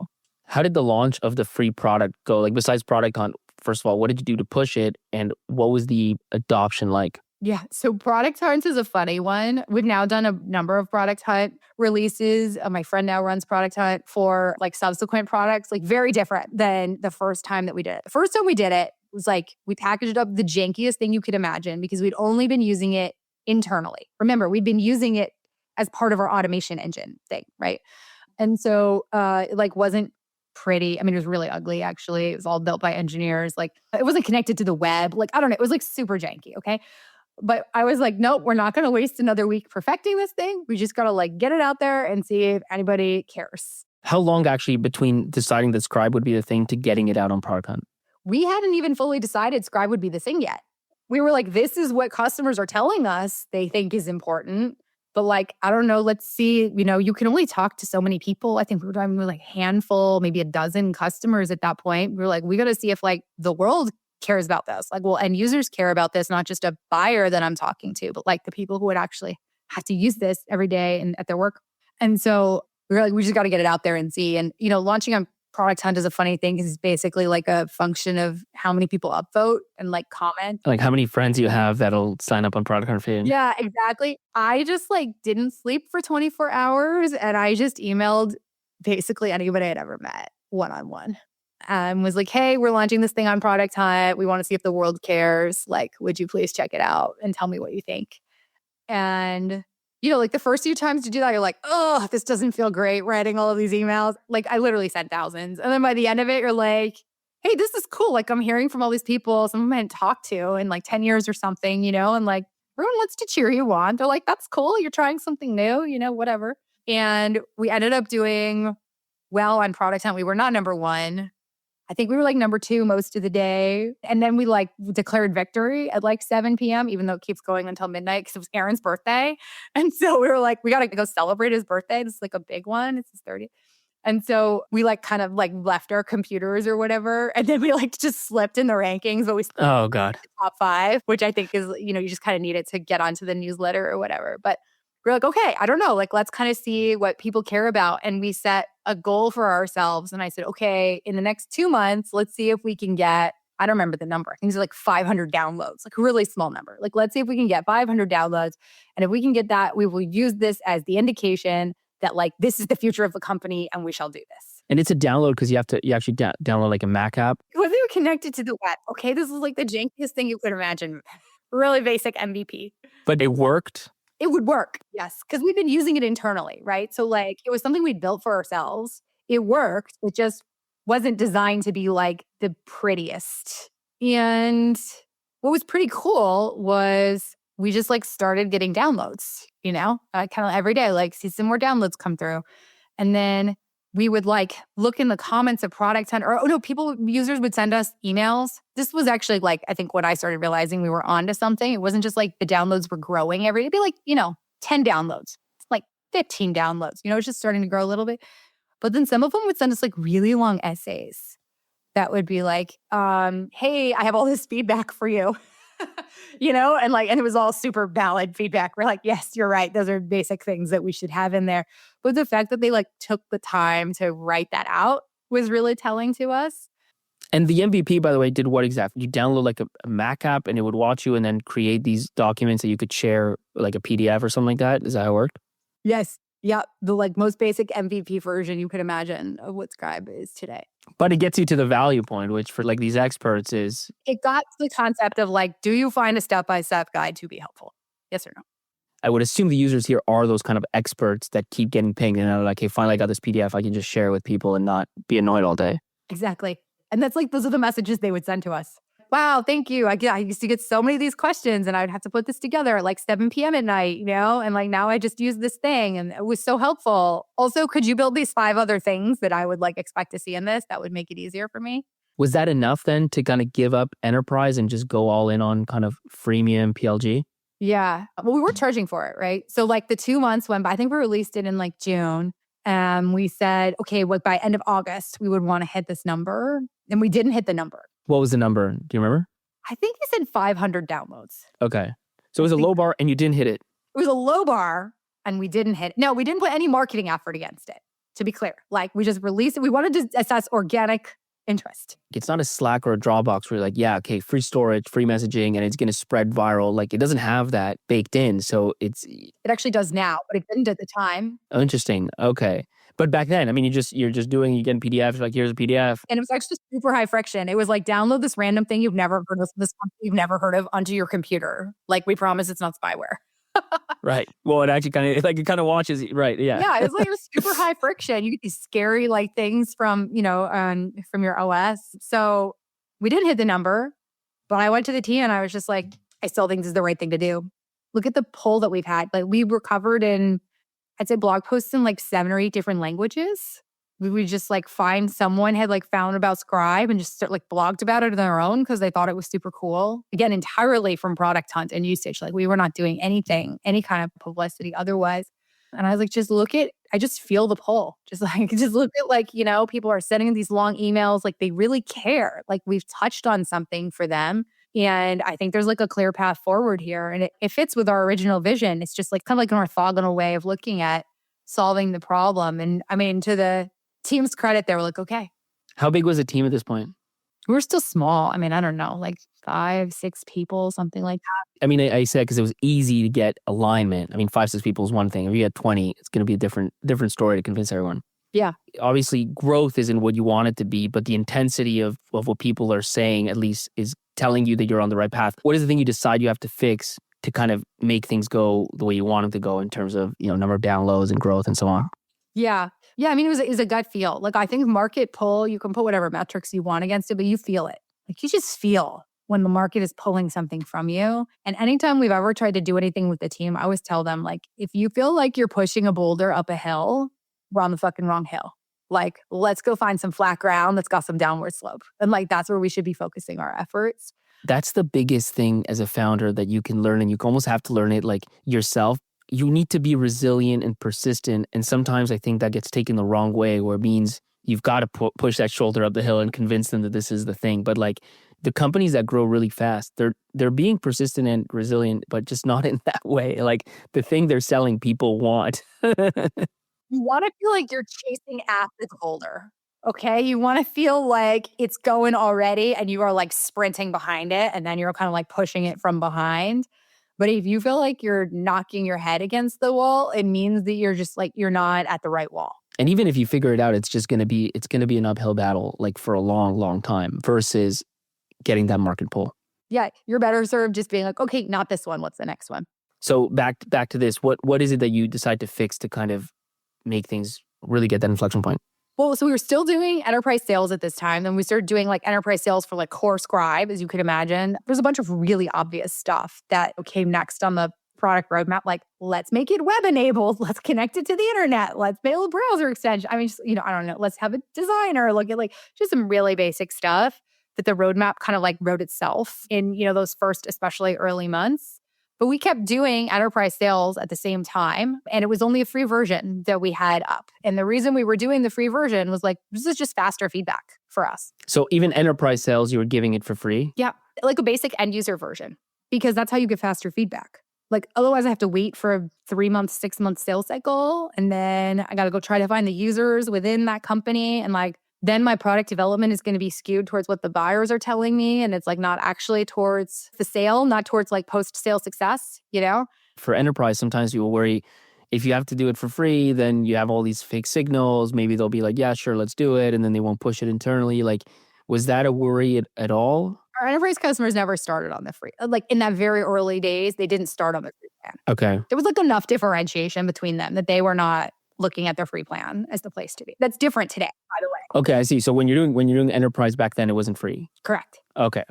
How did the launch of the free product go? Like besides Product Hunt, first of all, what did you do to push it? And what was the adoption like? Yeah, so Product Hunt is a funny one. We've now done a number of Product Hunt releases. My friend now runs Product Hunt for like subsequent products, like very different than the first time that we did it. The first time we did it was like we packaged up the jankiest thing you could imagine because we'd only been using it internally. Remember, we'd been using it as part of our automation engine thing, right? And so it like wasn't pretty. I mean, it was really ugly, actually. It was all built by engineers. Like it wasn't connected to the web. Like, I don't know. It was like super janky, okay? But I was like, nope, we're not going to waste another week perfecting this thing. We just got to like get it out there and see if anybody cares. How long actually between deciding that Scribe would be the thing to getting it out on Product Hunt? We hadn't even fully decided Scribe would be the thing yet. We were like, this is what customers are telling us they think is important. But like, I don't know, let's see, you know, you can only talk to so many people. I think we were talking with like a handful, maybe a dozen customers at that point. We were like, we got to see if like the world cares about this. Like, well, end users care about this, not just a buyer that I'm talking to, but like the people who would actually have to use this every day and at their work. And so we were like, we just got to get it out there and see. And, you know, launching on Product Hunt is a funny thing because it's basically like a function of how many people upvote and like comment. Like how many friends you have that'll sign up on Product Hunt for you. Yeah, exactly. I just like didn't sleep for 24 hours and I just emailed basically anybody I'd ever met one-on-one. Was like, hey, we're launching this thing on Product Hunt. We want to see if the world cares. Like, would you please check it out and tell me what you think? And you know, like the first few times you do that, you're like, oh, this doesn't feel great writing all of these emails. Like I literally sent thousands. And then by the end of it, you're like, hey, this is cool. Like I'm hearing from all these people, some of them I hadn't talked to in like 10 years or something, you know, and like everyone wants to cheer you on. They're like, that's cool. You're trying something new, whatever. And we ended up doing well on Product Hunt. We were not number one. I think we were like number two most of the day. And then we like declared victory at like 7 p.m., even though it keeps going until midnight because it was Aaron's birthday. And so we were like, we got to go celebrate his birthday. This is like a big one. It's his 30th. And so we like kind of like left our computers or whatever. And then we like just slipped in the rankings, but we slipped Oh, God. in the top 5, which I think is, you just kind of need it to get onto the newsletter or whatever. But we're like, okay, I don't know. Like, let's kind of see what people care about. And we set a goal for ourselves. And I said, okay, in the next 2 months, let's see if we can get, I don't remember the number. I think it's like 500 downloads, like a really small number. Like, let's see if we can get 500 downloads. And if we can get that, we will use this as the indication that like, this is the future of the company and we shall do this. And it's a download because you actually download like a Mac app. It wasn't even connected to the web. Okay, this is like the jankiest thing you could imagine. Really basic MVP. But it worked. It would work, yes, because we've been using it internally, right? So like it was something we'd built for ourselves. It worked. It just wasn't designed to be like the prettiest. And what was pretty cool was we just like started getting downloads, kind of every day, like see some more downloads come through. And then we would like look in the comments of Product Hunt users would send us emails. This was actually like, I think when I started realizing we were onto something, it wasn't just like the downloads were growing every day. It'd be like, 10 downloads, like 15 downloads, it's just starting to grow a little bit. But then some of them would send us like really long essays that would be like, hey, I have all this feedback for you. And it was all super valid feedback. We're like, yes, you're right. Those are basic things that we should have in there. But the fact that they like took the time to write that out was really telling to us. And the MVP, by the way, did what exactly? You download like a Mac app and it would watch you and then create these documents that you could share like a PDF or something like that. Is that how it worked? Yes. Yeah. The like most basic MVP version you could imagine of what Scribe is today. But it gets you to the value point, which for like these experts is... It got to the concept of like, do you find a step-by-step guide to be helpful? Yes or no? I would assume the users here are those kind of experts that keep getting pinged and are like, hey, finally I got this PDF. I can just share it with people and not be annoyed all day. Exactly. And that's like, those are the messages they would send to us. Wow, thank you. I used to get so many of these questions and I would have to put this together at like 7 p.m. at night, and like now I just use this thing and it was so helpful. Also, could you build these 5 other things that I would like expect to see in this that would make it easier for me? Was that enough then to kind of give up enterprise and just go all in on kind of freemium PLG? Yeah. Well, we were charging for it, right? So like the 2 months went by. I think we released it in like June. We said, okay, by end of August, we would want to hit this number. And we didn't hit the number. What was the number? Do you remember? I think you said 500 downloads. Okay. So it was a low bar and you didn't hit it. It was a low bar and we didn't hit it. No, we didn't put any marketing effort against it, to be clear. Like we just released it. We wanted to assess organic interest. It's not a Slack or a Dropbox where you're like, yeah, okay, free storage, free messaging, and it's going to spread viral. Like it doesn't have that baked in. So it actually does now, but it didn't at the time. Oh, interesting. Okay. But back then, I mean, you're getting PDFs, like here's a PDF. And it was actually super high friction. It was like, download this random thing you've never heard of, this company you've never heard of onto your computer. Like we promise it's not spyware. Right. Well, it actually kind of watches, right? Yeah. Yeah, it's like super high friction. You get these scary like things from, from your OS. So we didn't hit the number, but I went to the team and I was just like, I still think this is the right thing to do. Look at the poll that we've had. Like we were covered in, I'd say blog posts in like 7 or 8 different languages. We would just like find someone had like found about Scribe and just like blogged about it on their own because they thought it was super cool. Again, entirely from Product Hunt and usage. Like we were not doing anything, any kind of publicity otherwise. And I was like, I just feel the pull. Just look at like, people are sending these long emails. Like they really care. Like we've touched on something for them. And I think there's like a clear path forward here. And it fits with our original vision. It's just like kind of like an orthogonal way of looking at solving the problem. And I mean, to the team's credit, they were like, okay. How big was the team at this point? We were still small. I mean, I don't know, like 5, 6 people, something like that. I mean, I said because it was easy to get alignment. I mean, 5, 6 people is one thing. If you had 20, it's going to be a different story to convince everyone. Yeah. Obviously, growth isn't what you want it to be, but the intensity of what people are saying at least is telling you that you're on the right path. What is the thing you decide you have to fix to kind of make things go the way you want them to go in terms of, number of downloads and growth and so on? Yeah. Yeah. I mean, it was a gut feel. Like I think market pull, you can put whatever metrics you want against it, but you feel it. Like you just feel when the market is pulling something from you. And anytime we've ever tried to do anything with the team, I always tell them, like, if you feel like you're pushing a boulder up a hill, we're on the fucking wrong hill. Like, let's go find some flat ground that's got some downward slope. And like, that's where we should be focusing our efforts. That's the biggest thing as a founder that you can learn, and you almost have to learn it like yourself. You need to be resilient and persistent. And sometimes I think that gets taken the wrong way, where it means you've got to push that shoulder up the hill and convince them that this is the thing. But like the companies that grow really fast, they're being persistent and resilient, but just not in that way. Like the thing they're selling, people want. You want to feel like you're chasing at the boulder. Okay. You want to feel like it's going already and you are like sprinting behind it. And then you're kind of like pushing it from behind. But if you feel like you're knocking your head against the wall, it means that you're just like, you're not at the right wall. And even if you figure it out, it's going to be an uphill battle like for a long, long time versus getting that market pull. Yeah. You're better served just being like, okay, not this one. What's the next one? So back to this, what is it that you decide to fix to kind of make things really get that inflection point? Well, so we were still doing enterprise sales at this time. Then we started doing like enterprise sales for like core Scribe, as you could imagine. There's a bunch of really obvious stuff that came next on the product roadmap. Like, let's make it web enabled. Let's connect it to the internet. Let's build a browser extension. I mean, just, I don't know. Let's have a designer look at like just some really basic stuff that the roadmap kind of like wrote itself in, those first, especially early months. But we kept doing enterprise sales at the same time. And it was only a free version that we had up. And the reason we were doing the free version was like, this is just faster feedback for us. So even enterprise sales, you were giving it for free? Yeah, like a basic end user version, because that's how you get faster feedback. Like otherwise I have to wait for a 3-month, 6-month sales cycle. And then I got to go try to find the users within that company. And like, then my product development is going to be skewed towards what the buyers are telling me. And it's like not actually towards the sale, not towards like post-sale success, For enterprise, sometimes you will worry if you have to do it for free, then you have all these fake signals. Maybe they'll be like, yeah, sure, let's do it. And then they won't push it internally. Like, was that a worry at all? Our enterprise customers never started on the free. Like in that very early days, they didn't start on the free plan. Okay. There was like enough differentiation between them that they were not looking at their free plan as the place to be. That's different today, by the way. Okay, I see. So when you're doing enterprise back then, it wasn't free. Correct. Okay.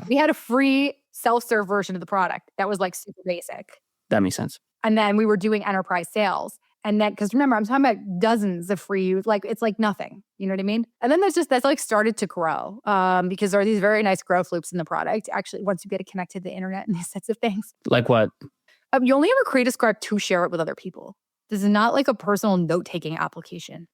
We had a free self-serve version of the product that was like super basic. That makes sense. And then we were doing enterprise sales. And then, because remember, I'm talking about dozens of free, like it's like nothing. You know what I mean? And then that's like started to grow because there are these very nice growth loops in the product. Actually, once you get it connected to the internet and these sets of things. Like what? You only ever create a Scribe to share it with other people. This is not like a personal note-taking application.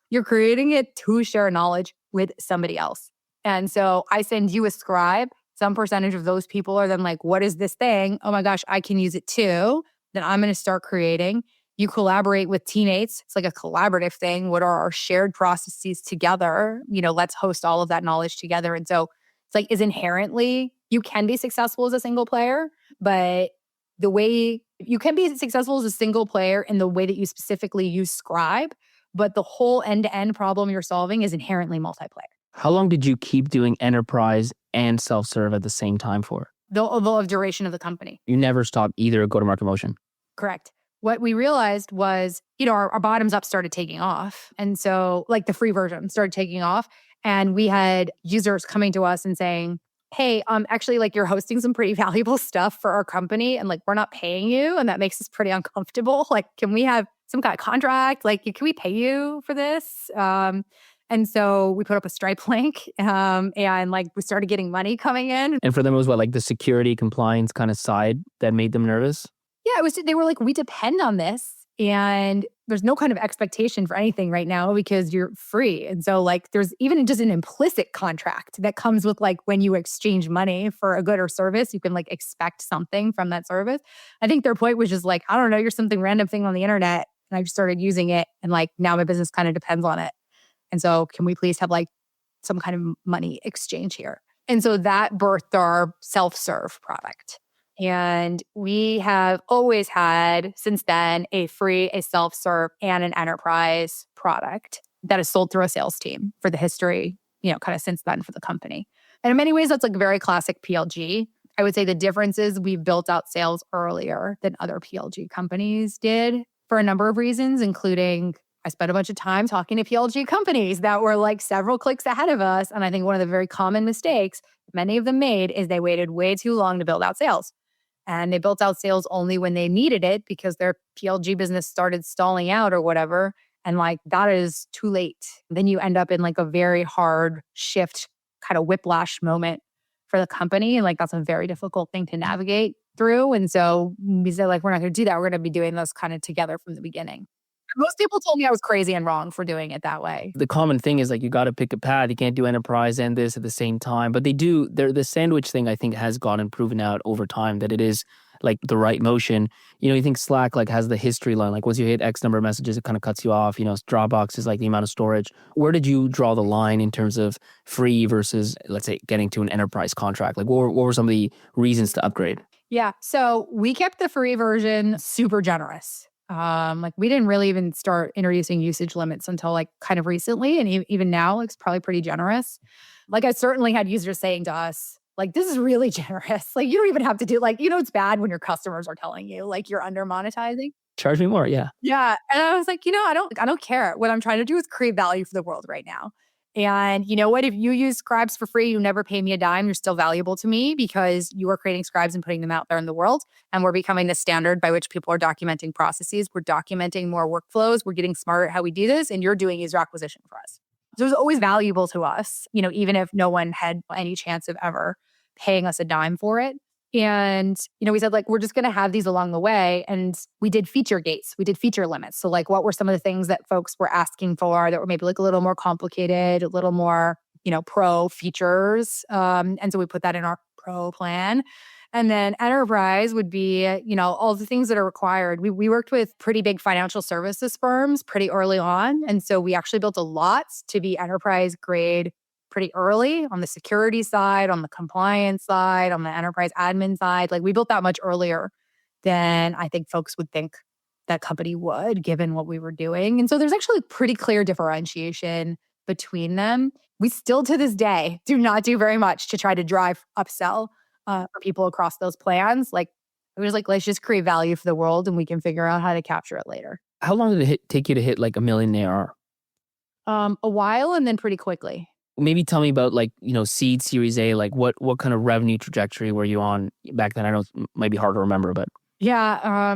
You're creating it to share knowledge with somebody else. And so I send you a Scribe. Some percentage of those people are then like, what is this thing? Oh my gosh, I can use it too. Then I'm going to start creating. You collaborate with teammates. It's like a collaborative thing. What are our shared processes together? Let's host all of that knowledge together. And so it's like, is inherently, you can be successful as a single player, but the way you can be successful as a single player in the way that you specifically use Scribe, but the whole end-to-end problem you're solving is inherently multiplayer. How long did you keep doing enterprise and self-serve at the same time for? The duration of the company. You never stopped either go-to-market motion? Correct. What we realized was, our bottoms up started taking off. And so like the free version started taking off. And we had users coming to us and saying, hey, actually, like you're hosting some pretty valuable stuff for our company and like we're not paying you. And that makes us pretty uncomfortable. Like, can we have some kind of contract? Like, can we pay you for this? And so we put up a Stripe link and like we started getting money coming in. And for them, it was what, like the security compliance kind of side that made them nervous? Yeah, they were like, we depend on this. And there's no kind of expectation for anything right now because you're free. And so like there's even just an implicit contract that comes with like when you exchange money for a good or service, you can like expect something from that service. I think their point was just like, I don't know, you're something random thing on the internet. And I just started using it. And like now my business kind of depends on it. And so can we please have like some kind of money exchange here? And so that birthed our self-serve product. And we have always had, since then, a free, a self-serve, and an enterprise product that is sold through a sales team for the history, kind of since then for the company. And in many ways, that's like very classic PLG. I would say the difference is we've built out sales earlier than other PLG companies did for a number of reasons, including I spent a bunch of time talking to PLG companies that were like several clicks ahead of us. And I think one of the very common mistakes many of them made is they waited way too long to build out sales. And they built out sales only when they needed it because their PLG business started stalling out or whatever. And like, that is too late. Then you end up in like a very hard shift, kind of whiplash moment for the company. And like, that's a very difficult thing to navigate through. And so we said, like, we're not going to do that. We're going to be doing this kind of together from the beginning. Most people told me I was crazy and wrong for doing it that way. The common thing is like you got to pick a path. You can't do enterprise and this at the same time. But the sandwich thing I think has gotten proven out over time that it is like the right motion. You think Slack like has the history line. Like once you hit X number of messages, it kind of cuts you off. Dropbox is like the amount of storage. Where did you draw the line in terms of free versus, let's say, getting to an enterprise contract? Like what were some of the reasons to upgrade? Yeah. So we kept the free version super generous. Like we didn't really even start introducing usage limits until like kind of recently. And even now, it's probably pretty generous. Like I certainly had users saying to us, like, this is really generous. Like you don't even have to do like, it's bad when your customers are telling you like you're under monetizing. Charge me more. Yeah. Yeah. And I was like, I don't care. What I'm trying to do is create value for the world right now. And you know what? If you use Scribes for free, you never pay me a dime. You're still valuable to me because you are creating Scribes and putting them out there in the world. And we're becoming the standard by which people are documenting processes. We're documenting more workflows. We're getting smarter at how we do this. And you're doing user acquisition for us. So it was always valuable to us, even if no one had any chance of ever paying us a dime for it. And, we said, like, we're just going to have these along the way. And we did feature gates. We did feature limits. So, like, what were some of the things that folks were asking for that were maybe like a little more complicated, a little more, pro features. And so we put that in our pro plan. And then enterprise would be, all the things that are required. We worked with pretty big financial services firms pretty early on. And so we actually built a lot to be enterprise grade pretty early on the security side, on the compliance side, on the enterprise admin side. Like we built that much earlier than I think folks would think that company would, given what we were doing. And so there's actually pretty clear differentiation between them. We still to this day do not do very much to try to drive upsell for people across those plans. Like it was like, let's just create value for the world and we can figure out how to capture it later. How long did it take you to hit like $1 million ARR? A while and then pretty quickly. Maybe tell me about like, seed, Series A, like what kind of revenue trajectory were you on back then? I know it might be hard to remember, but yeah.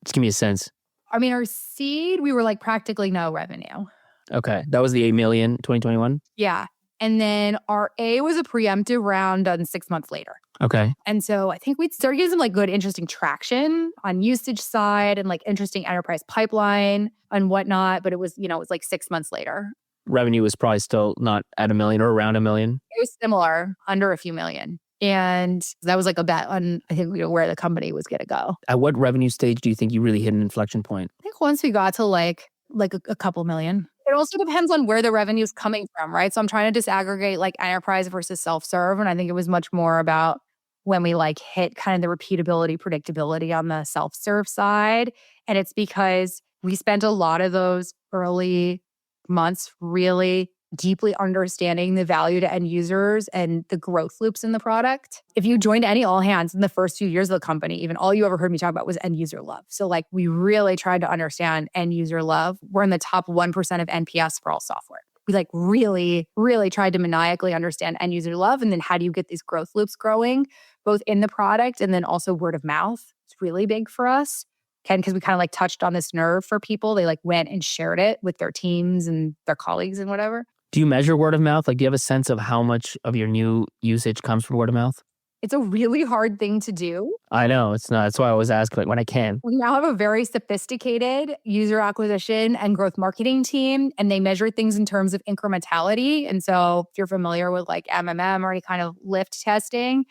Just give me a sense. I mean, our seed, we were like practically no revenue. Okay. That was the $8 million 2021? Yeah. And then our A was a preemptive round done 6 months later. Okay. And so I think we'd start getting some like good, interesting traction on usage side and like interesting enterprise pipeline and whatnot. But it was, it was like 6 months later. Revenue was probably still not at $1 million or around $1 million. It was similar, under a few million. And that was like a bet on, I think, where the company was going to go. At what revenue stage do you think you really hit an inflection point? I think once we got to like a couple million. It also depends on where the revenue is coming from, right? So I'm trying to disaggregate like enterprise versus self-serve. And I think it was much more about when we like hit kind of the repeatability, predictability on the self-serve side. And it's because we spent a lot of those early months really deeply understanding the value to end users and the growth loops in the product. If you joined any all hands in the first few years of the company, even all you ever heard me talk about was end user love. So like we really tried to understand end user love. We're in the top 1% of NPS for all software. We like really, really tried to maniacally understand end user love. And then how do you get these growth loops growing, both in the product and then also word of mouth? It's really big for us. Ken, because we kind of like touched on this nerve for people. They like went and shared it with their teams and their colleagues and whatever. Do you measure word of mouth? Like, do you have a sense of how much of your new usage comes from word of mouth? It's a really hard thing to do. I know it's not. That's why I always ask like when I can. We now have a very sophisticated user acquisition and growth marketing team, and they measure things in terms of incrementality. And so if you're familiar with like MMM or any kind of lift testing,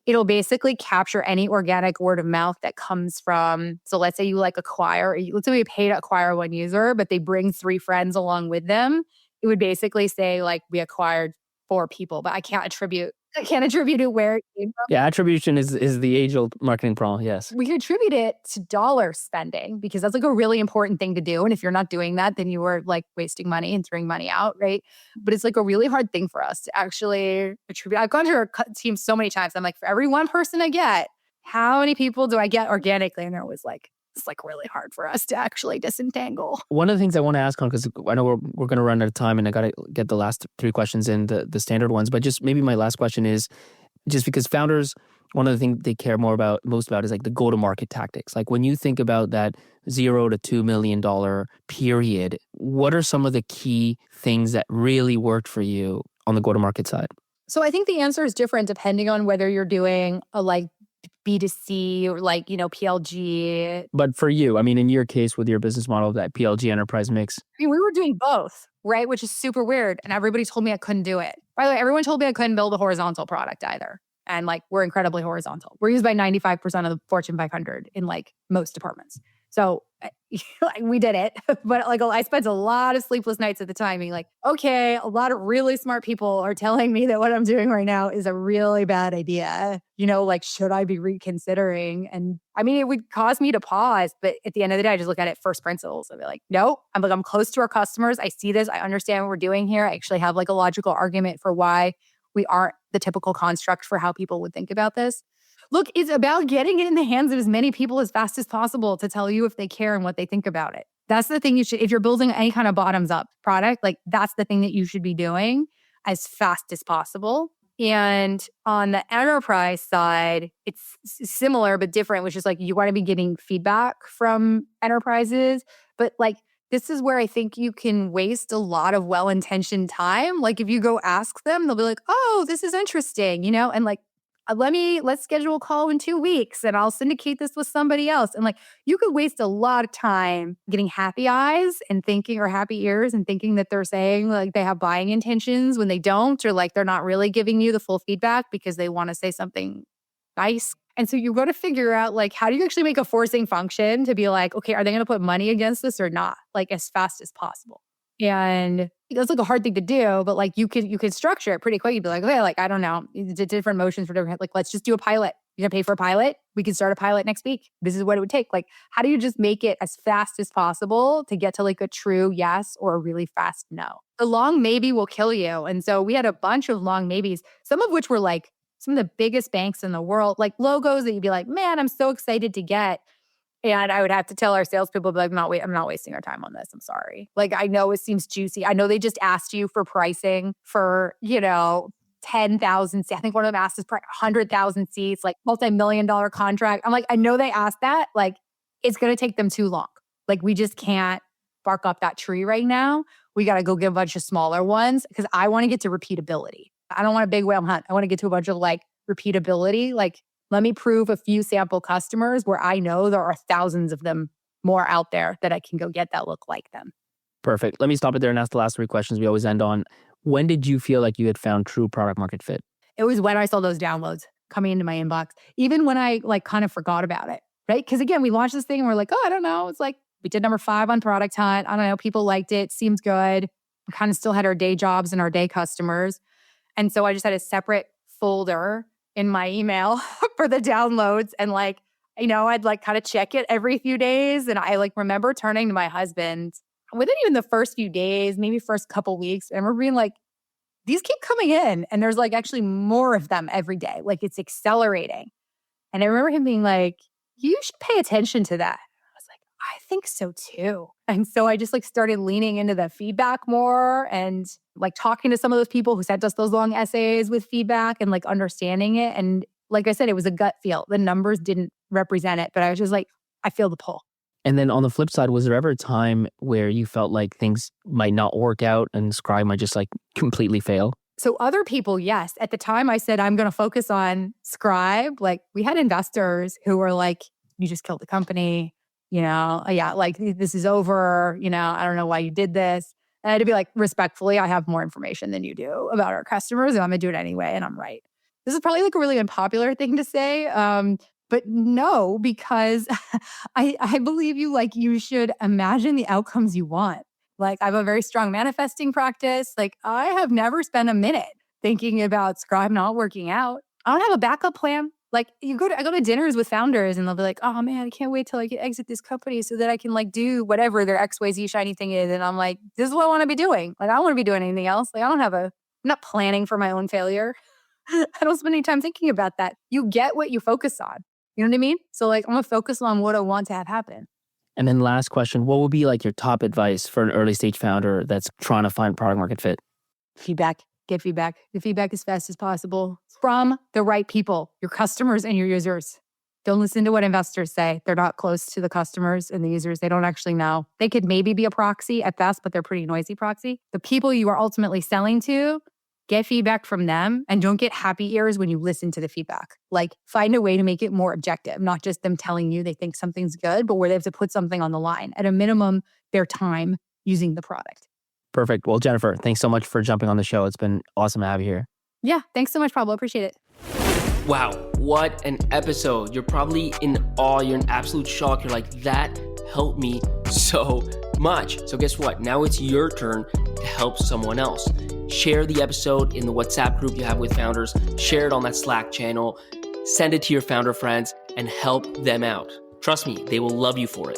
it'll basically capture any organic word of mouth that comes from, so let's say you like let's say we pay to acquire one user, but they bring 3 friends along with them. It would basically say like we acquired 4 people, but I can't attribute it where it came from. Yeah, attribution is the age-old marketing problem, yes. We attribute it to dollar spending because that's like a really important thing to do. And if you're not doing that, then you are like wasting money and throwing money out, right? But it's like a really hard thing for us to actually attribute. I've gone to our team so many times. I'm like, for every one person I get, how many people do I get organically? And they're always like, it's like really hard for us to actually disentangle. One of the things I want to ask on, because I know we're going to run out of time and I got to get the last 3 questions in, the standard ones, but just maybe my last question is just because founders, one of the things they care most about is like the go-to-market tactics. Like when you think about that $0 to $2 million period, what are some of the key things that really worked for you on the go-to-market side? So I think the answer is different depending on whether you're doing a like B2C or like, PLG. But for you, I mean, in your case with your business model, that PLG enterprise mix. I mean, we were doing both, right? Which is super weird. And everybody told me I couldn't do it. By the way, everyone told me I couldn't build a horizontal product either. And like, we're incredibly horizontal. We're used by 95% of the Fortune 500 in like most departments. So we did it. But like, I spent a lot of sleepless nights at the time being like, okay, a lot of really smart people are telling me that what I'm doing right now is a really bad idea. Like, should I be reconsidering? And I mean, it would cause me to pause. But at the end of the day, I just look at it first principles. I'd be like, no, I'm close to our customers. I see this. I understand what we're doing here. I actually have like a logical argument for why we aren't the typical construct for how people would think about this. Look, it's about getting it in the hands of as many people as fast as possible to tell you if they care and what they think about it. That's the thing if you're building any kind of bottoms up product, like that's the thing that you should be doing as fast as possible. And on the enterprise side, it's similar but different, which is like you want to be getting feedback from enterprises. But like, this is where I think you can waste a lot of well-intentioned time. Like if you go ask them, they'll be like, oh, this is interesting, and like, let's schedule a call in 2 weeks and I'll syndicate this with somebody else. And like, you could waste a lot of time getting happy eyes and thinking, or happy ears and thinking that they're saying like they have buying intentions when they don't, or like they're not really giving you the full feedback because they want to say something nice. And so you've got to figure out like, how do you actually make a forcing function to be like, okay, are they going to put money against this or not? Like as fast as possible. And that's like a hard thing to do, but like you could structure it pretty quick. You'd be like, okay, like, I don't know, different motions for different, like, let's just do a pilot. You're gonna pay for a pilot. We can start a pilot next week. This is what it would take. Like, how do you just make it as fast as possible to get to like a true yes or a really fast no? The long maybe will kill you. And so we had a bunch of long maybes, some of which were like some of the biggest banks in the world, like logos that you'd be like, man, I'm so excited to get. And I would have to tell our salespeople, like, I'm not wasting our time on this. I'm sorry. Like, I know it seems juicy. I know they just asked you for pricing for, 10,000 seats. I think one of them asked us 100,000 seats, like multi-million-dollar contract. I'm like, I know they asked that. Like, it's going to take them too long. Like, we just can't bark up that tree right now. We got to go get a bunch of smaller ones because I want to get to repeatability. I don't want a big whale hunt. I want to get to a bunch of like repeatability. Like, let me prove a few sample customers where I know there are thousands of them more out there that I can go get that look like them. Perfect. Let me stop it there and ask the last 3 questions we always end on. When did you feel like you had found true product market fit? It was when I saw those downloads coming into my inbox, even when I like kind of forgot about it, right? Because again, we launched this thing and we're like, oh, I don't know. It's like we did number 5 on Product Hunt. I don't know. People liked it. Seems good. We kind of still had our day jobs and our day customers. And so I just had a separate folder in my email for the downloads. And like, I'd like kind of check it every few days. And I like remember turning to my husband within even the first few days, maybe first couple weeks. And we're being like, these keep coming in. And there's like actually more of them every day. Like it's accelerating. And I remember him being like, you should pay attention to that. I was like, I think so too. And so I just like started leaning into the feedback more and like talking to some of those people who sent us those long essays with feedback and like understanding it. And like I said, it was a gut feel. The numbers didn't represent it, but I was just like, I feel the pull. And then on the flip side, was there ever a time where you felt like things might not work out and Scribe might just like completely fail? So other people, yes. At the time I said, I'm going to focus on Scribe. Like we had investors who were like, you just killed the company. Like this is over. I don't know why you did this. And I had to be like, respectfully, I have more information than you do about our customers, and I'm going to do it anyway, and I'm right. This is probably like a really unpopular thing to say, but no, because I believe you should imagine the outcomes you want. Like I have a very strong manifesting practice. Like I have never spent a minute thinking about Scribe not working out. I don't have a backup plan. Like I go to dinners with founders and they'll be like, oh man, I can't wait till I can exit this company so that I can like do whatever their XYZ shiny thing is. And I'm like, this is what I want to be doing. Like I don't want to be doing anything else. Like I'm not planning for my own failure. I don't spend any time thinking about that. You get what you focus on. You know what I mean? So like, I'm gonna focus on what I want to have happen. And then last question, what would be like your top advice for an early stage founder that's trying to find product market fit? Feedback. Get feedback. The feedback as fast as possible from the right people, your customers and your users. Don't listen to what investors say. They're not close to the customers and the users. They don't actually know. They could maybe be a proxy at best, but they're pretty noisy proxy. The people you are ultimately selling to, get feedback from them and don't get happy ears when you listen to the feedback. Like find a way to make it more objective, not just them telling you they think something's good, but where they have to put something on the line. At a minimum, their time using the product. Perfect. Well, Jennifer, thanks so much for jumping on the show. It's been awesome to have you here. Yeah, thanks so much, Pablo. Appreciate it. Wow, what an episode. You're probably in awe. You're in absolute shock. You're like, that helped me so much. So guess what? Now it's your turn to help someone else. Share the episode in the WhatsApp group you have with founders. Share it on that Slack channel. Send it to your founder friends and help them out. Trust me, they will love you for it.